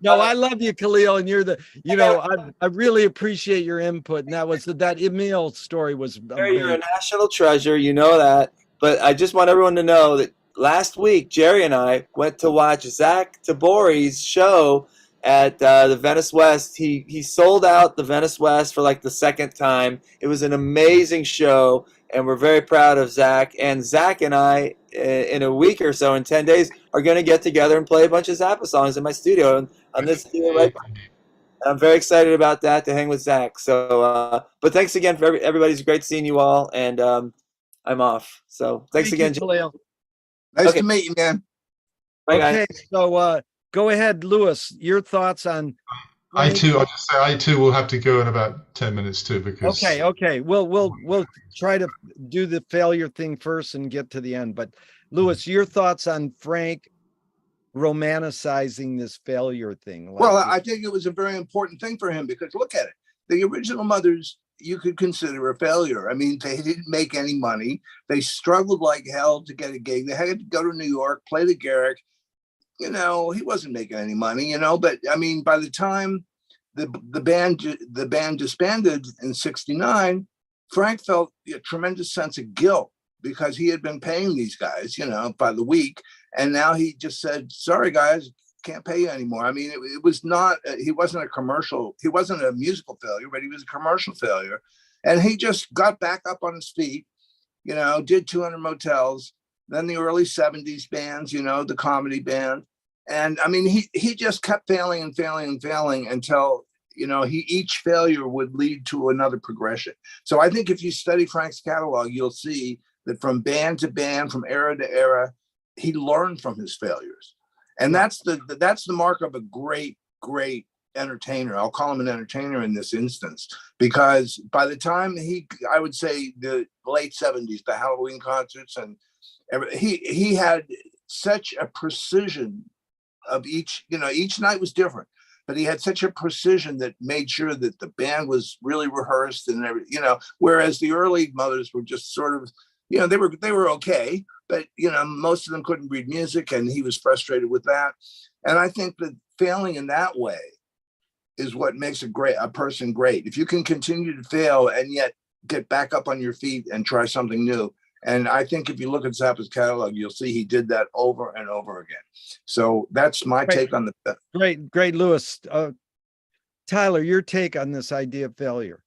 No, I love you, Khalil, and you're I really appreciate your input. And that Emil story was You're a national treasure, you know that. But I just want everyone to know that last week, Jerry and I went to watch Zach Tabori's show at the Venice West. He sold out the Venice West for like the second time. It was an amazing show, and we're very proud of Zach. And Zach and I, in a week or so, in 10 days, are going to get together and play a bunch of Zappa songs in my studio on this studio right now. I'm very excited about that, to hang with Zach. So, but thanks again for everybody's great seeing you all, and I'm off. So thanks again, Khalil. Nice to meet you, man. Bye, Okay, guys. so go ahead, Lewis. Your thoughts on? I'll just say I too will have to go in about 10 minutes too, because Okay. We'll try to do the failure thing first and get to the end. But Lewis, your thoughts on Frank romanticizing this failure thing? Well, I think it was a very important thing for him because look at it. The original Mothers, you could consider a failure. I mean, they didn't make any money. They struggled like hell to get a gig. They had to go to New York, play the Garrick. He wasn't making any money, but I mean, by the time the band disbanded in '69, Frank felt a tremendous sense of guilt because he had been paying these guys, by the week. And now he just said, sorry, guys, can't pay you anymore. I mean, it was not, he wasn't a musical failure, but he was a commercial failure. And he just got back up on his feet, did 200 Motels, then the early 70s bands, the comedy band. And I mean, he just kept failing and failing and failing until, each failure would lead to another progression. So I think if you study Frank's catalog, you'll see that from band to band, from era to era, he learned from his failures. And that's the mark of a great entertainer. I'll call him an entertainer in this instance, because by the time I would say the late 70s, the Halloween concerts, and he had such a precision of each night was different, but he had such a precision that made sure that the band was really rehearsed and everything, whereas the early Mothers were just sort of, they were okay, but most of them couldn't read music, and he was frustrated with that. And I think that failing in that way is what makes a person great. If you can continue to fail and yet get back up on your feet and try something new. And I think if you look at Zappa's catalog, you'll see he did that over and over again. So that's my take on the great, Lewis. Tyler, your take on this idea of failure?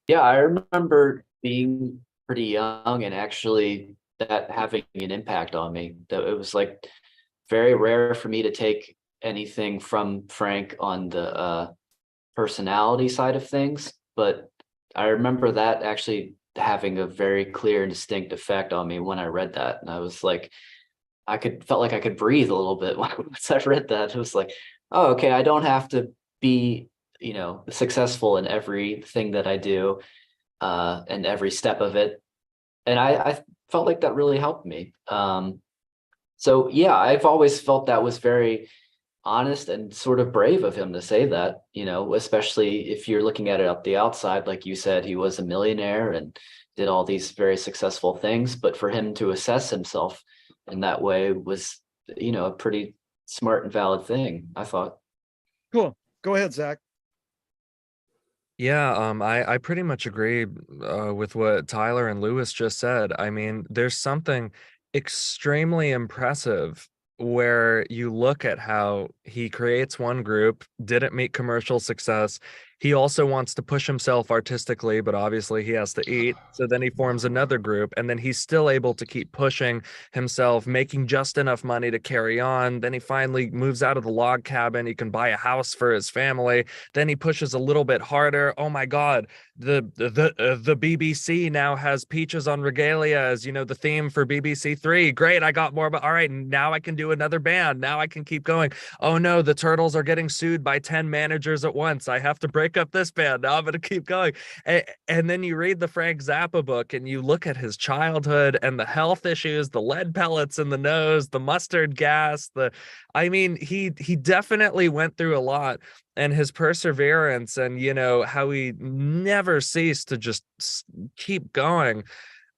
Yeah, I remember being pretty young and actually that having an impact on me. That it was like very rare for me to take anything from Frank on the personality side of things, but I remember that actually having a very clear and distinct effect on me when I read that. And I was like, felt like I could breathe a little bit once I read that. It was like, oh, okay, I don't have to be, successful in everything that I do, and every step of it. And I felt like that really helped me. So yeah, I've always felt that was very honest and sort of brave of him to say that, especially if you're looking at it up the outside. Like you said, he was a millionaire and did all these very successful things, but for him to assess himself in that way was, a pretty smart and valid thing, I thought. Cool. Go ahead, Zach. Yeah, I pretty much agree with what Tyler and Lewis just said. I mean, there's something extremely impressive where you look at how he creates one group, didn't meet commercial success. He also wants to push himself artistically, but obviously he has to eat. So then he forms another group, and then he's still able to keep pushing himself, making just enough money to carry on. Then he finally moves out of the log cabin. He can buy a house for his family. Then he pushes a little bit harder. Oh my God, the BBC now has Peaches on Regalia as, the theme for BBC Three. Great, I got more, but all right, now I can do another band. Now I can keep going. Oh no, the Turtles are getting sued by 10 managers at once. I have to break up this band. Now I'm going to keep going. And then you read the Frank Zappa book and you look at his childhood and the health issues, the lead pellets in the nose, the mustard gas, he definitely went through a lot. And his perseverance and, how he never ceased to just keep going.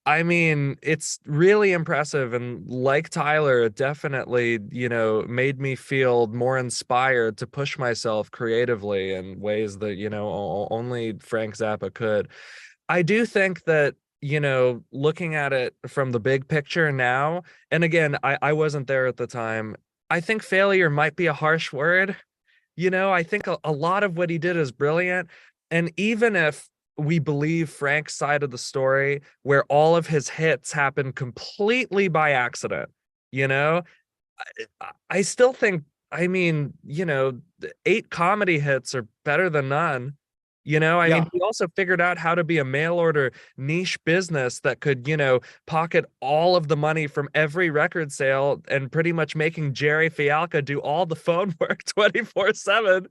I mean, it's really impressive. And like Tyler, it definitely, made me feel more inspired to push myself creatively in ways that, only Frank Zappa could. I do think that, looking at it from the big picture now, and again, I wasn't there at the time, I think failure might be a harsh word. I think a lot of what he did is brilliant. And even if we believe Frank's side of the story, where all of his hits happen completely by accident, I still think, 8 comedy hits are better than none. He also figured out how to be a mail order niche business that could, pocket all of the money from every record sale and pretty much making Jerry Fialka do all the phone work 24/7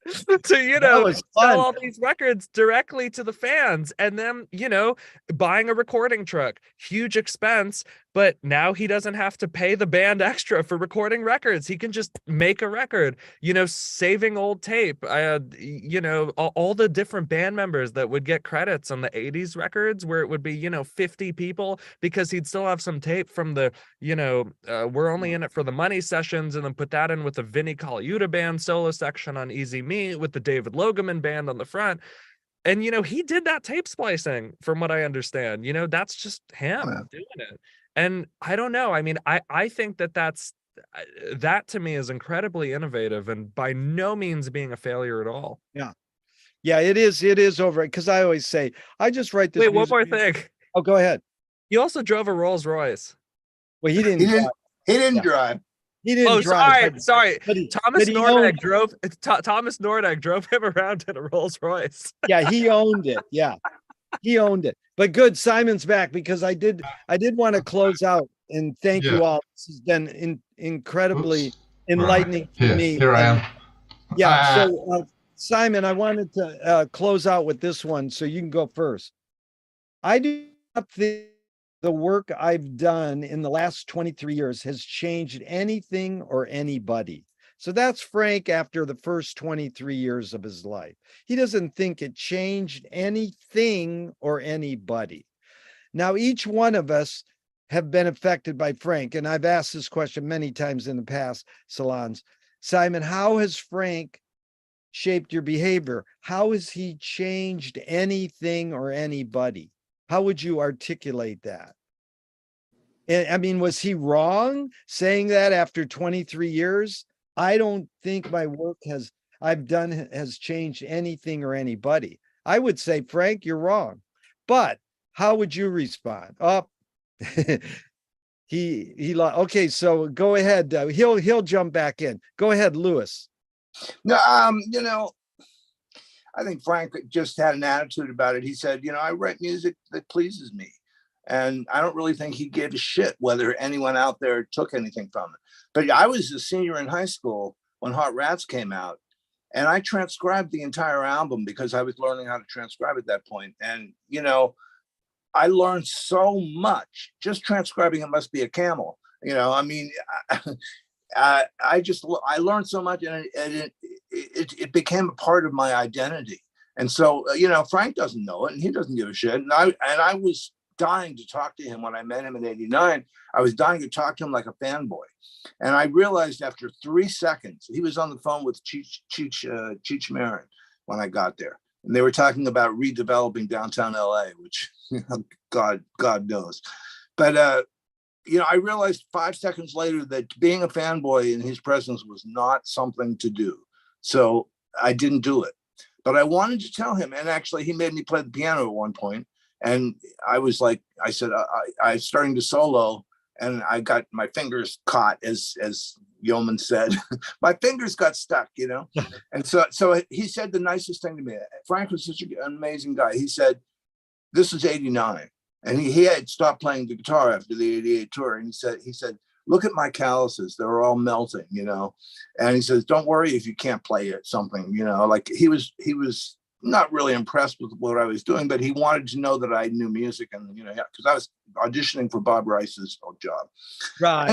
to, sell all these records directly to the fans. And then, buying a recording truck, huge expense. But now he doesn't have to pay the band extra for recording records. He can just make a record, saving old tape. All the different band members that would get credits on the 80s records where it would be, 50 people, because he'd still have some tape from the, we're only in it for the money sessions, and then put that in with the Vinnie Colaiuta band solo section on Easy Me with the David Logeman band on the front. And, he did that tape splicing, from what I understand. That's just him doing it. And I don't know. I think that to me is incredibly innovative and by no means being a failure at all. Yeah. Yeah, it is over. Because I always say, I just write this. Wait, one more thing. Oh, go ahead. You also drove a Rolls Royce. Well, he didn't drive. He didn't drive. He didn't drive. Sorry. Thomas Nordag drove him around in a Rolls Royce. Yeah, he owned it. Yeah. He owned it. But good, Simon's back, because I did want to close out and thank you all. This has been incredibly enlightening for me. Here I am. Yeah. So Simon, I wanted to close out with this one, so you can go first. I do not think the work I've done in the last 23 years has changed anything or anybody. So that's Frank after the first 23 years of his life. He doesn't think it changed anything or anybody. Now, each one of us have been affected by Frank, and I've asked this question many times in the past salons. Simon, how has Frank shaped your behavior? How has he changed anything or anybody? How would you articulate that? And was he wrong saying that after 23 years? I don't think my work I've done has changed anything or anybody. I would say, Frank, you're wrong. But how would you respond? Oh, okay, so go ahead. He'll jump back in. Go ahead, Lewis. No, I think Frank just had an attitude about it. He said, I write music that pleases me. And I don't really think he gave a shit whether anyone out there took anything from it. But I was a senior in high school when Hot Rats came out, and I transcribed the entire album because I was learning how to transcribe at that point. And, I learned so much just transcribing It Must Be a Camel. I learned so much, and it became a part of my identity. And so, Frank doesn't know it, and he doesn't give a shit. And I was dying to talk to him when I met him in '89. I was dying to talk to him like a fanboy. And I realized after 3 seconds, he was on the phone with Cheech Marin when I got there. And they were talking about redeveloping downtown LA, which God knows. But, I realized 5 seconds later that being a fanboy in his presence was not something to do. So I didn't do it. But I wanted to tell him, and actually he made me play the piano at one point. And I was like, I said, I was starting to solo, and I got my fingers caught, as Yeoman said. My fingers got stuck, And so he said the nicest thing to me. Frank was such an amazing guy. He said, this is '89. And he had stopped playing the guitar after the '88 tour. And he said, look at my calluses. They're all melting, And he says, don't worry if you can't play it, something, like he was not really impressed with what I was doing, but he wanted to know that I knew music, and, because I was auditioning for Bob Rice's job. Right.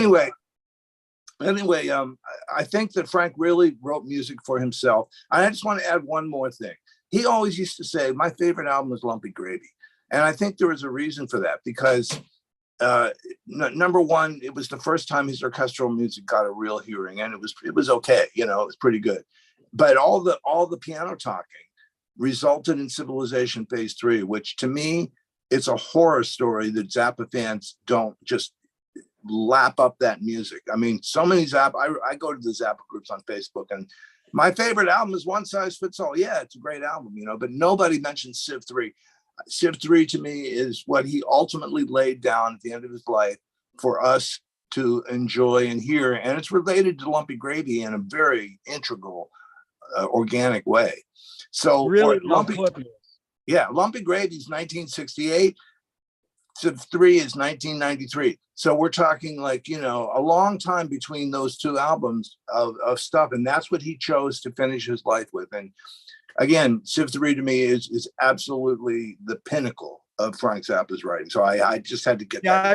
Anyway, I think that Frank really wrote music for himself. I just want to add one more thing. He always used to say, my favorite album is Lumpy Gravy. And I think there was a reason for that, because number one, it was the first time his orchestral music got a real hearing, and it was okay, it was pretty good. But all the piano talking resulted in Civilization Phase 3, which to me, it's a horror story that Zappa fans don't just lap up that music. I mean, so many Zappa, I go to the Zappa groups on Facebook, and my favorite album is One Size Fits All. Yeah, it's a great album, but nobody mentions Civ 3. Civ 3 to me is what he ultimately laid down at the end of his life for us to enjoy and hear. And it's related to Lumpy Gravy in a very integral, organic way. So Really, Lumpy Gravy is 1968. Civ 3 is 1993. So we're talking like, a long time between those two albums of stuff. And that's what he chose to finish his life with. And again, Civ 3 to me is absolutely the pinnacle of Frank Zappa's writing. So I just had to get that.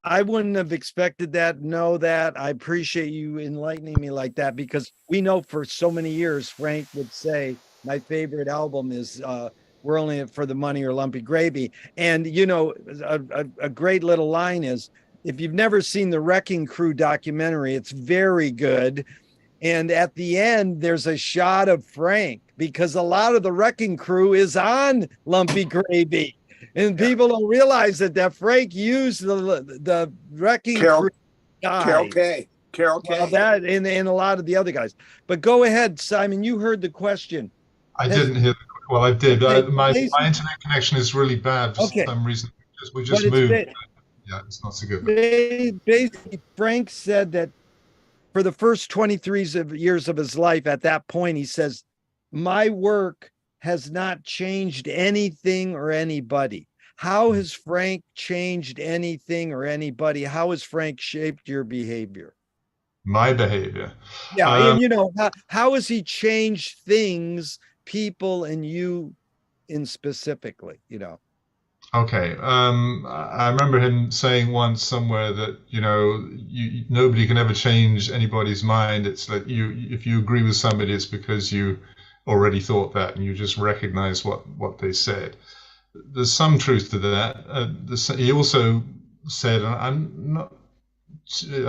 I wouldn't have expected that. Know that. I appreciate you enlightening me like that, because we know for so many years, Frank would say, my favorite album is We're Only in It for the Money or Lumpy Gravy. And, a great little line is, if you've never seen the Wrecking Crew documentary, it's very good. And at the end, there's a shot of Frank, because a lot of the Wrecking Crew is on Lumpy Gravy. And people don't realize that Frank used the Wrecking Crew guy. Carol K. Well, that and a lot of the other guys. But go ahead, Simon, you heard the question. I didn't hear well, I did. My internet connection is really bad for some reason. We just moved. Yeah, it's not so good. Basically, Frank said that for the first 23 years of his life, at that point, he says, my work has not changed anything or anybody. How has Frank changed anything or anybody? How has Frank shaped your behavior? My behavior. Yeah, and how has he changed things, people, and you in specifically, Okay. I remember him saying once somewhere that, nobody can ever change anybody's mind. It's like if you agree with somebody, it's because you already thought that and you just recognize what they said. There's some truth to that. He also said, I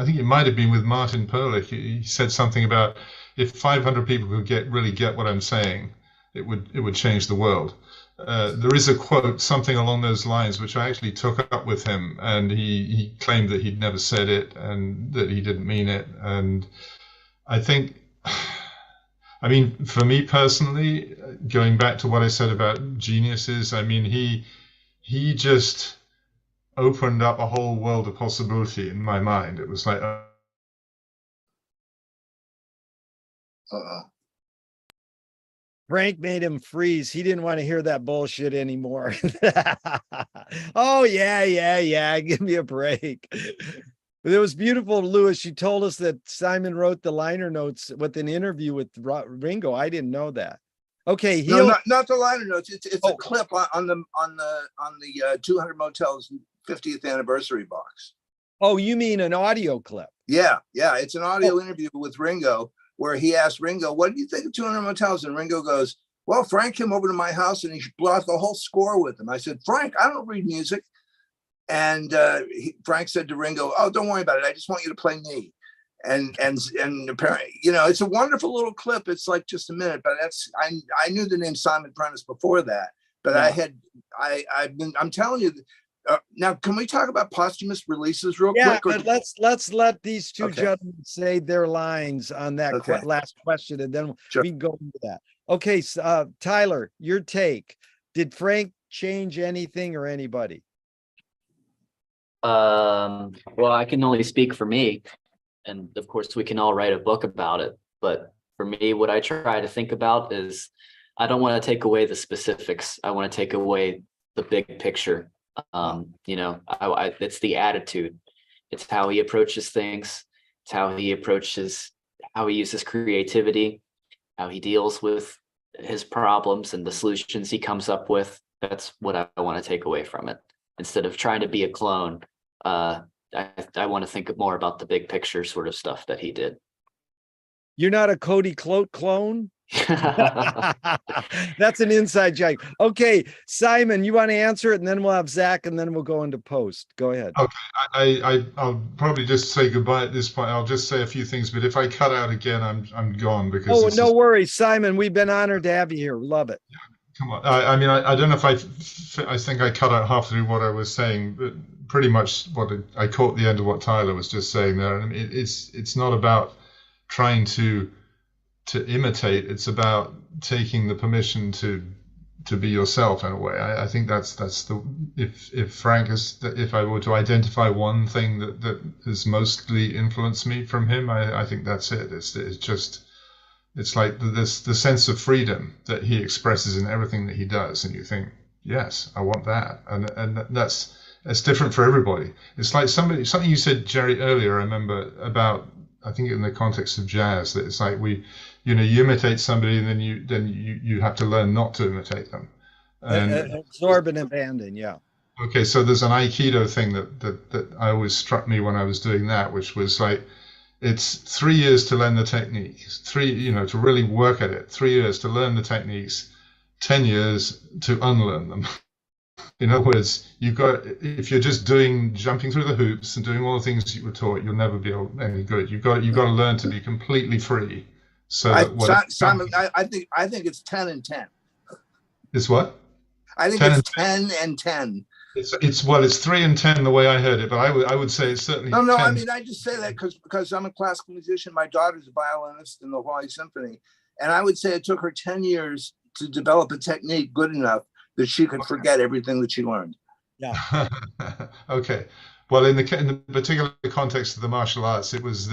think it might have been with Martin Perlich. He said something about, if 500 people could really get what I'm saying, it would change the world. There is a quote, something along those lines, which I actually took up with him, and he claimed that he'd never said it and that he didn't mean it. And I think, for me personally, going back to what I said about geniuses, he just opened up a whole world of possibility in my mind. It was like, Frank made him freeze. He didn't want to hear that bullshit anymore. Oh, yeah. Give me a break. But it was beautiful, Louis. You told us that Simon wrote the liner notes with an interview with Ringo. I didn't know that. Okay, no, not the liner notes. It's a clip on the 200 Motels 50th anniversary box. Oh, you mean an audio clip? Yeah, it's an audio interview with Ringo where he asked Ringo, "What do you think of 200 Motels?" And Ringo goes, "Well, Frank came over to my house and he brought the whole score with him." I said, "Frank, I don't read music." And Frank said to Ringo, "Oh, don't worry about it. I just want you to play me." And apparently, it's a wonderful little clip. It's like just a minute, but I knew the name Simon Prentice before that, but I'm telling you. Now, can we talk about posthumous releases real quick? But let's let these two gentlemen say their lines on that last question, and then we can go into that. Okay, Tyler, your take. Did Frank change anything or anybody? Well, I can only speak for me, and of course we can all write a book about it. But for me, what I try to think about is I don't want to take away the specifics. I want to take away the big picture. It's the attitude. It's how he approaches things. It's how he uses creativity, how he deals with his problems and the solutions he comes up with. That's what I want to take away from it. Instead of trying to be a clone, I want to think more about the big picture sort of stuff that he did. You're not a Cody Clote clone? That's an inside joke. Okay, Simon, you want to answer it, and then we'll have Zach, and then we'll go into post. Go ahead. Okay, I'll probably just say goodbye at this point. I'll just say a few things, but if I cut out again, I'm gone because. Oh, no worries, Simon. We've been honored to have you here. Love it. Come on. I mean, I don't know if I think I cut out half through what I was saying, but pretty much I caught the end of what Tyler was just saying there. I mean, it's not about trying to imitate. It's about taking the permission to be yourself in a way. I think that's the if I were to identify one thing that has mostly influenced me from him, I think that's it. It's like the sense of freedom that he expresses in everything that he does, and you think, yes, I want that, and that's different for everybody. It's like something you said, Jerry, earlier. I remember about, I think in the context of jazz, that it's like you imitate somebody, and then you have to learn not to imitate them. And absorb and abandon, yeah. Okay, so there's an Aikido thing that I always struck me when I was doing that, which was like, it's 3 years to learn the techniques, to really work at it, 3 years to learn the techniques, 10 years to unlearn them. In other words, if you're just jumping through the hoops and doing all the things you were taught, you'll never be any good. You've got to learn to be completely free. So Simon, I think it's 10 and 10. It's what? I think it's 10 and 10. It's 3 and 10 the way I heard it, but I would say it's certainly. No. 10. I mean, I just say that because I'm a classical musician. My daughter's a violinist in the Hawaii Symphony, and I would say it took her 10 years to develop a technique good enough that she could forget everything that she learned. Yeah. Okay. Well, in the particular context of the martial arts, it was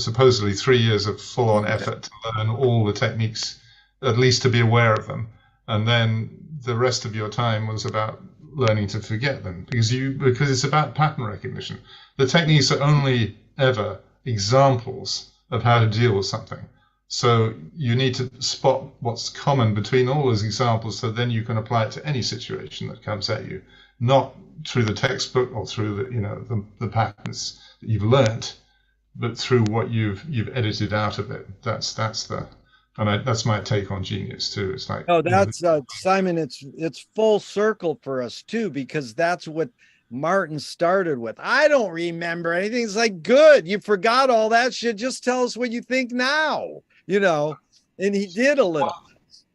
supposedly 3 years of full-on effort to learn all the techniques, at least to be aware of them, and then the rest of your time was about learning to forget them, because it's about pattern recognition. The techniques are only ever examples of how to deal with something. So you need to spot what's common between all those examples, so then you can apply it to any situation that comes at you, not through the textbook or through the patterns that you've learnt, but through what you've edited out of it. That's my take on genius too. It's like, that's Simon. It's full circle for us too, because that's what Martin started with. I don't remember anything. It's like, good, you forgot all that shit. Just tell us what you think now. And he did a little.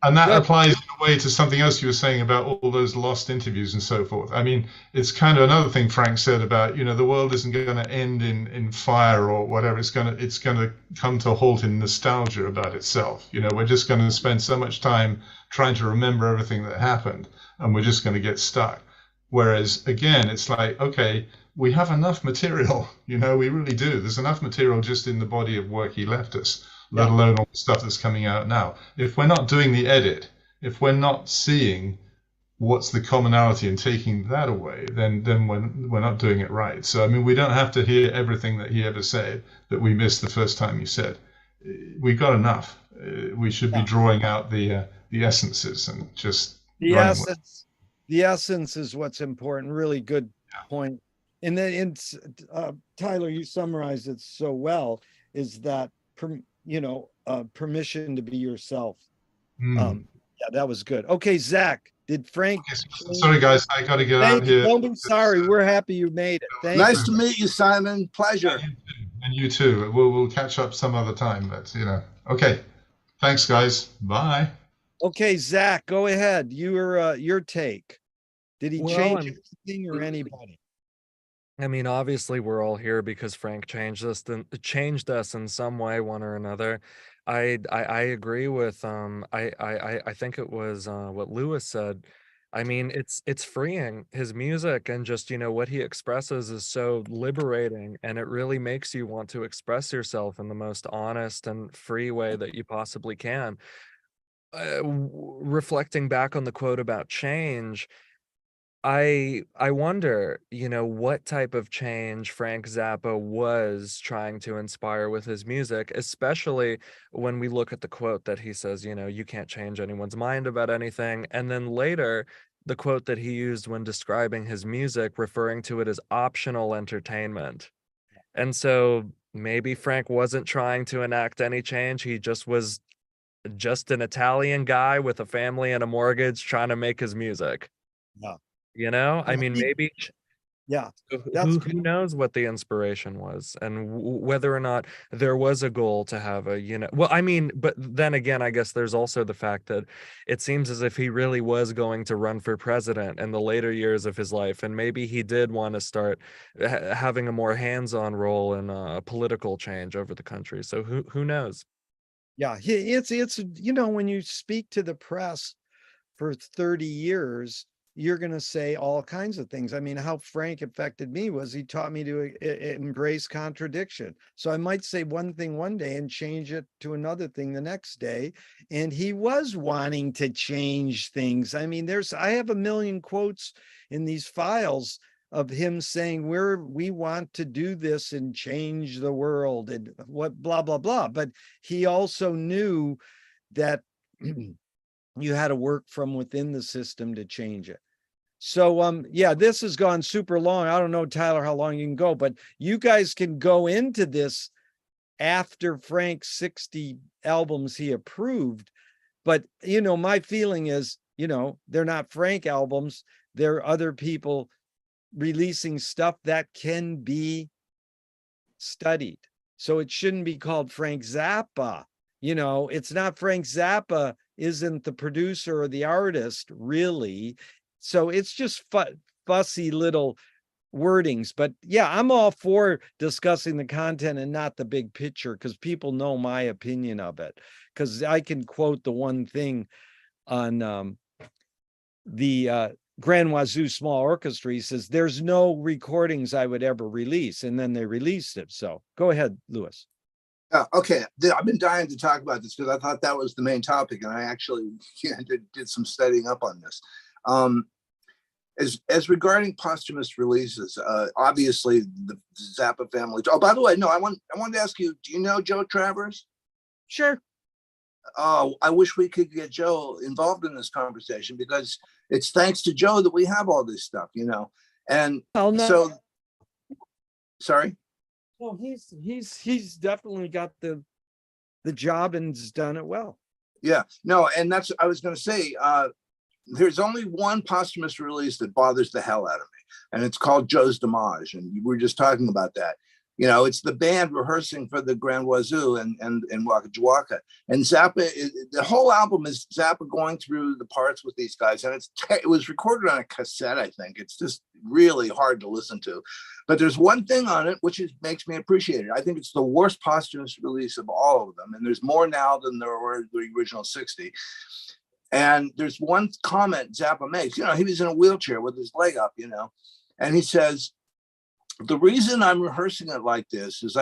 And that applies in a way to something else you were saying about all those lost interviews and so forth. I mean, it's kind of another thing Frank said about, the world isn't going to end in fire or whatever. It's going to come to a halt in nostalgia about itself. We're just going to spend so much time trying to remember everything that happened, and we're just going to get stuck. Whereas, again, it's like, okay, we have enough material, we really do. There's enough material just in the body of work he left us, let alone all the stuff that's coming out now. If we're not doing the edit, if we're not seeing what's the commonality and taking that away, then we're not doing it right. So, I mean, we don't have to hear everything that he ever said that we missed the first time he said. We've got enough. We should be drawing out the essences and just the essence. The essence is what's important. Really good point. And then it's Tyler, you summarized it so well, is that permission to be yourself. Yeah, that was good. Okay, Zach, did Frank Okay, sorry guys, I got to get out Thank you. here. Don't be sorry. We're happy you made it. Thank Nice you. to meet you, Simon. Pleasure. And you too. We'll catch up some other time, but okay. Thanks guys. Bye. Okay, Zach, go ahead. Your take. Did he Well, change anything or anybody? I mean, obviously, we're all here because Frank changed us in some way, one or another. I agree with I think it was what Lewis said. I mean, it's freeing. His music and just what he expresses is so liberating, and it really makes you want to express yourself in the most honest and free way that you possibly can. Reflecting back on the quote about change, I wonder, what type of change Frank Zappa was trying to inspire with his music, especially when we look at the quote that he says, you can't change anyone's mind about anything. And then later, the quote that he used when describing his music, referring to it as optional entertainment. And so maybe Frank wasn't trying to enact any change. He just was just an Italian guy with a family and a mortgage trying to make his music. Yeah. I mean, maybe Yeah. who knows what the inspiration was, and whether or not there was a goal to have well, I mean, but then again, I guess there's also the fact that it seems as if he really was going to run for president in the later years of his life, and maybe he did want to start having a more hands-on role in political change over the country. So who knows? Yeah. It's when you speak to the press for 30 years, you're going to say all kinds of things. I mean, how Frank affected me was he taught me to embrace contradiction. So I might say one thing one day and change it to another thing the next day. And he was wanting to change things. I mean, I have a million quotes in these files of him saying we want to do this and change the world and what blah, blah, blah. But he also knew that you had to work from within the system to change it. So yeah, this has gone super long. I don't know, Tyler, how long you can go, but you guys can go into this after Frank's 60 albums he approved. But my feeling is, they're not Frank albums. They're other people releasing stuff that can be studied. So it shouldn't be called Frank Zappa. It's not Frank Zappa isn't the producer or the artist really. So it's just fussy little wordings. But yeah, I'm all for discussing the content and not the big picture, because people know my opinion of it. Because I can quote the one thing on the Grand Wazoo Small Orchestra. He says, there's no recordings I would ever release. And then they released it. So go ahead, Lewis. Okay, I've been dying to talk about this because I thought that was the main topic, and I actually did some studying up on this. As regarding posthumous releases, obviously the Zappa family. Oh, by the way, no, I wanted to ask you, do you know Joe Travers? Sure. Oh, I wish we could get Joe involved in this conversation, because it's thanks to Joe that we have all this stuff, And so, sorry. Well, he's definitely got the job and has done it well. Yeah, no, and that's I was going to say. There's only one posthumous release that bothers the hell out of me, and it's called Joe's Damage. And we were just talking about that. It's the band rehearsing for the Grand Wazoo and Waka Jawaka. And Zappa, the whole album is Zappa going through the parts with these guys. And it was recorded on a cassette, I think. It's just really hard to listen to. But there's one thing on it which makes me appreciate it. I think it's the worst posthumous release of all of them. And there's more now than there were the original 60. And there's one comment Zappa makes. He was in a wheelchair with his leg up, and he says, the reason I'm rehearsing it like this is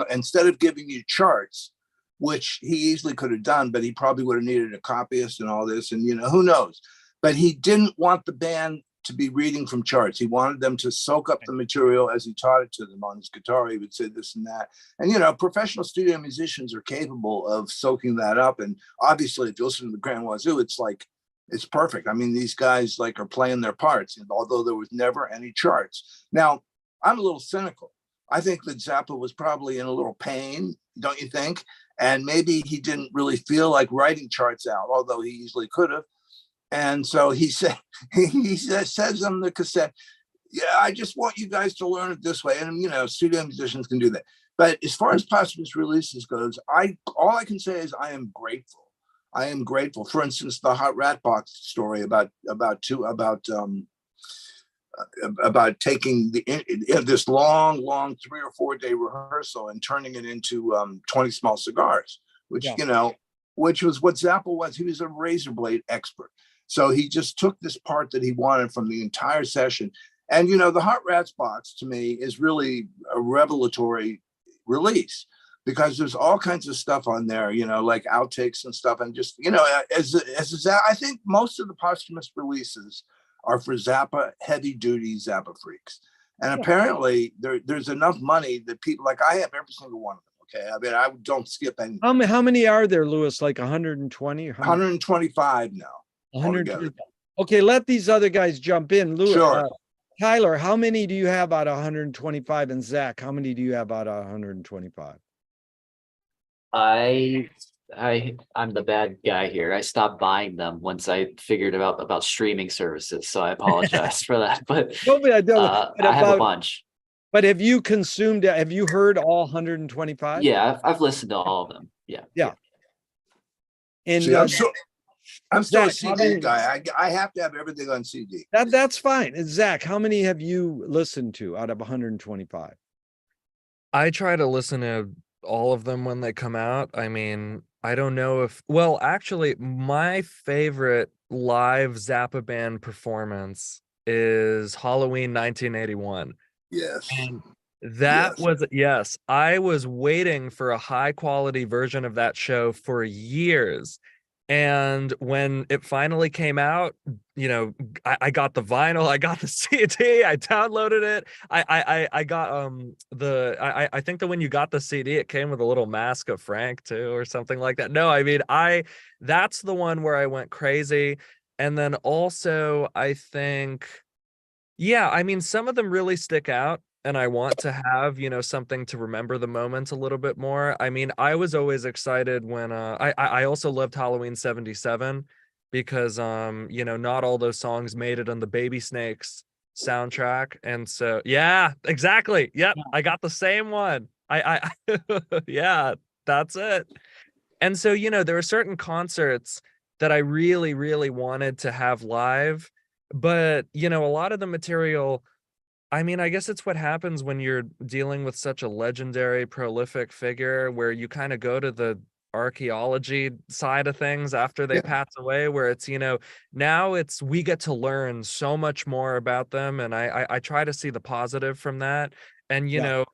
instead of giving you charts, which he easily could have done, but he probably would have needed a copyist and all this, and who knows. But he didn't want the band to be reading from charts. He wanted them to soak up the material as he taught it to them on his guitar. He would say this and that. And, professional studio musicians are capable of soaking that up. And obviously, if you listen to the Grand Wazoo, it's perfect. I mean, these guys are playing their parts, although there was never any charts. Now, I'm a little cynical. I think that Zappa was probably in a little pain, don't you think? And maybe he didn't really feel like writing charts out, although he easily could have. And so he said, says on the cassette, yeah, I just want you guys to learn it this way. And, you know, studio musicians can do that. But as far as posthumous releases goes, all I can say is I am grateful. I am grateful. For instance, the Hot Rat Box story about taking this long 3 or 4 day rehearsal and turning it into 20 Small Cigars, which, you know, which was what Zappa was. He was a razor blade expert. So he just took this part that he wanted from the entire session. And, you know, the Hot Rats Box to me is really a revelatory release, because there's all kinds of stuff on there, you know, like outtakes and stuff. And just, you know, I think most of the posthumous releases are for Zappa, heavy duty Zappa freaks. And apparently there's enough money that people, like, I have every single one of them. Okay. I mean, I don't skip any. How many are there, Lewis? Like 120 or 125 now. 125. Okay. Let these other guys jump in. Lewis, sure. Tyler, how many do you have out of 125? And Zach, how many do you have out of 125? I'm the bad guy here. I stopped buying them once I figured about streaming services, so I apologize for that. But I have a bunch. But have you consumed? Have you heard all 125? Yeah, I've listened to all of them. Yeah. And see, I'm still Zach, a CD guy. I have to have everything on CD. That's fine. And Zach, how many have you listened to out of 125? I try to listen to all of them when they come out. I mean, I don't know if, well, actually, my favorite live Zappa band performance is Halloween 1981. Yes. And that was, yes, I was waiting for a high quality version of that show for years. And when it finally came out, you know, I got the vinyl, I got the CD, I downloaded it. I got I think that when you got the CD, it came with a little mask of Frank too, or something like that. No, I mean, that's the one where I went crazy. And then also I think, yeah, I mean, some of them really stick out. And I want to have, you know, something to remember the moment a little bit more. I mean, I was always excited when I also loved Halloween 77 because you know, not all those songs made it on the Baby Snakes soundtrack. And so yeah, exactly. Yep, I got the same one. I yeah, that's it. And so, you know, there are certain concerts that I really, really wanted to have live, but you know, a lot of the material, I mean, I guess it's what happens when you're dealing with such a legendary, prolific figure, where you kind of go to the archaeology side of things after they pass away, where it's, you know, now it's, we get to learn so much more about them. And I try to see the positive from that. And, you know,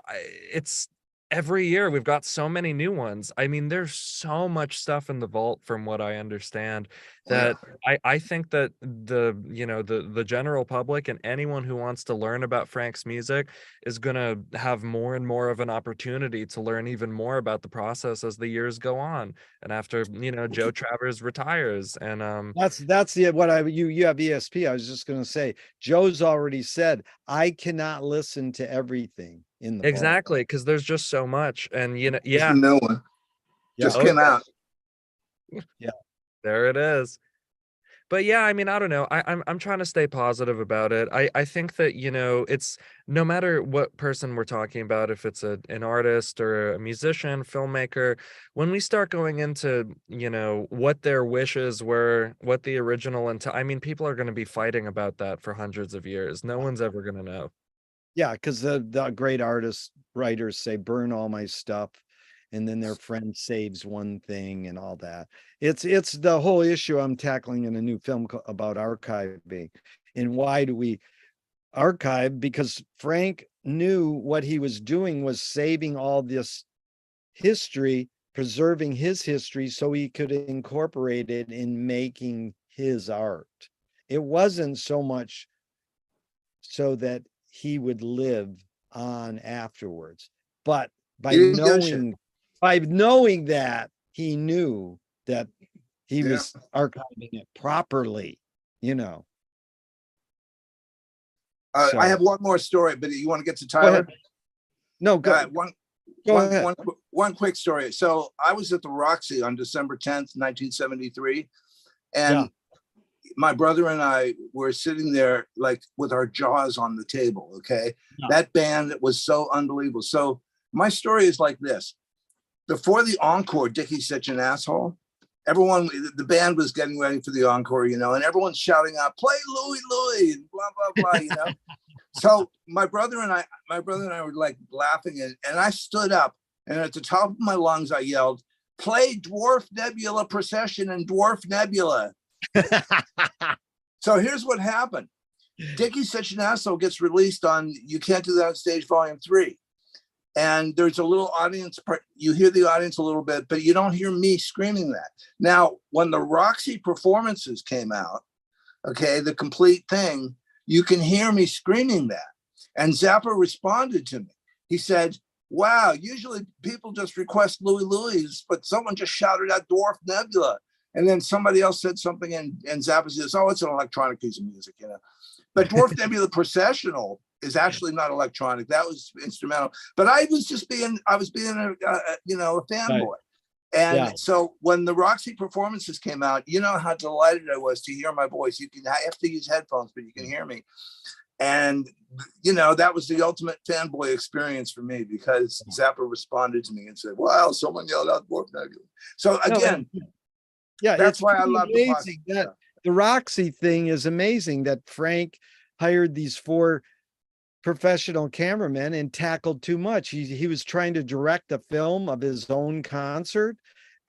it's every year we've got so many new ones. I mean, there's so much stuff in the vault from what I understand that I think that the general public and anyone who wants to learn about Frank's music is going to have more and more of an opportunity to learn even more about the process as the years go on. And after, you know, Joe Travers retires and that's you have ESP. I was just going to say, Joe's already said, I cannot listen to everything in the exactly, because there's just so much. And you know, no one just came out. Yeah, there it is. But yeah, I mean, I don't know. I'm trying to stay positive about it. I think that, you know, it's no matter what person we're talking about, if it's an artist or a musician, filmmaker, when we start going into, you know, what their wishes were, what the original intent, I mean, people are going to be fighting about that for hundreds of years. No one's ever going to know. Yeah, because the great artists, writers say, burn all my stuff. And then their friend saves one thing and all that. It's the whole issue I'm tackling in a new film about archiving. And why do we archive? Because Frank knew what he was doing was saving all this history, preserving his history so he could incorporate it in making his art. It wasn't so much so that he would live on afterwards, but by knowing that, he knew that he was archiving it properly, you know. So- I have one more story, but you want to get to Go Tyler? ahead. No, go, go ahead. One quick story. So I was at the Roxy on December 10th, 1973. And my brother and I were sitting there like with our jaws on the table. Okay. Yeah. That band was so unbelievable. So my story is like this. Before the encore, Dickie's Such an Asshole. Everyone, the band was getting ready for the encore, you know, and everyone's shouting out, play Louie Louie, blah, blah, blah, you know. So my brother and I were like laughing, and I stood up, and at the top of my lungs, I yelled, play Dwarf Nebula Procession and Dwarf Nebula. So here's what happened. Dickie's Such an Asshole gets released on You Can't Do That on Stage Volume 3. And there's a little audience, you hear the audience a little bit, but you don't hear me screaming that. Now, when the Roxy performances came out, okay, the complete thing, you can hear me screaming that. And Zappa responded to me. He said, wow, usually people just request Louie Louie's, but someone just shouted out Dwarf Nebula. And then somebody else said something, and Zappa says, oh, it's an electronic piece of music, you know. But Dwarf Nebula Processional is actually not electronic. That was instrumental. But I was being a fanboy. Right. And so when the Roxy performances came out, you know how delighted I was to hear my voice. I have to use headphones, but you can hear me. And, you know, that was the ultimate fanboy experience for me, because Zappa responded to me and said, wow, someone yelled out Dwarf Nebula. So again, that's why I love amazing that the Roxy thing is amazing, that Frank hired these 4 professional cameramen and tackled too much. He was trying to direct a film of his own concert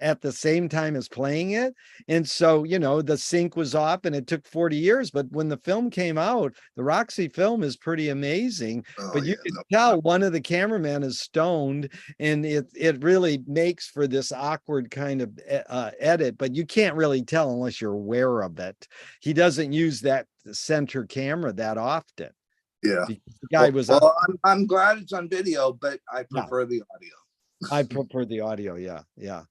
at the same time as playing it. And so, you know, the sync was off, and it took 40 years. But when the film came out, the Roxy film is pretty amazing. But you can tell one of the cameramen is stoned, and it really makes for this awkward kind of edit, but you can't really tell unless you're aware of it. He doesn't use that center camera that often. Yeah. The guy was. Well, I'm glad it's on video, but I prefer the audio. I prefer the audio. Yeah.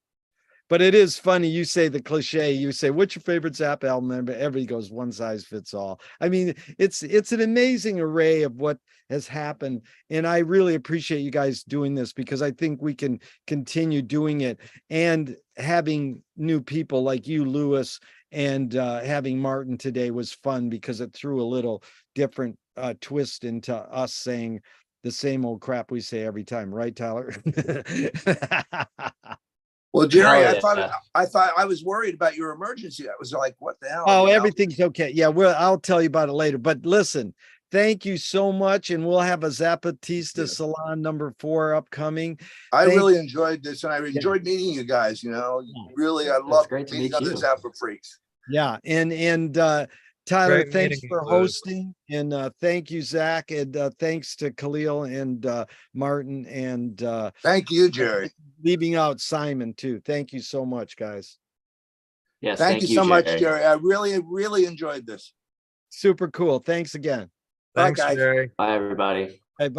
But it is funny. You say the cliche, you say, what's your favorite Zappa album? And everybody goes, one size fits all. I mean, it's an amazing array of what has happened. And I really appreciate you guys doing this, because I think we can continue doing it, and having new people like you, Lewis, and having Martin today was fun, because it threw a little different twist into us saying the same old crap we say every time. Right, Tyler? Well, Jerry, I thought I was worried about your emergency. I was like, what the hell? Oh, everything's okay. Yeah, I'll tell you about it later. But listen, thank you so much. And we'll have a Zappatista Salon number 4 upcoming. I really enjoyed this, and I enjoyed meeting you guys. You know, really, I love meeting other Zappa freaks. Yeah. And Tyler, thanks for hosting, and thank you, Zach, and thanks to Khalil and Martin, and thank you, Jerry. Leaving out Simon too. Thank you so much, guys. Yes, thank you so much, Jerry. I really enjoyed this. Super cool. Thanks again. Thanks, Bye, guys. Jerry. Bye, everybody. Bye.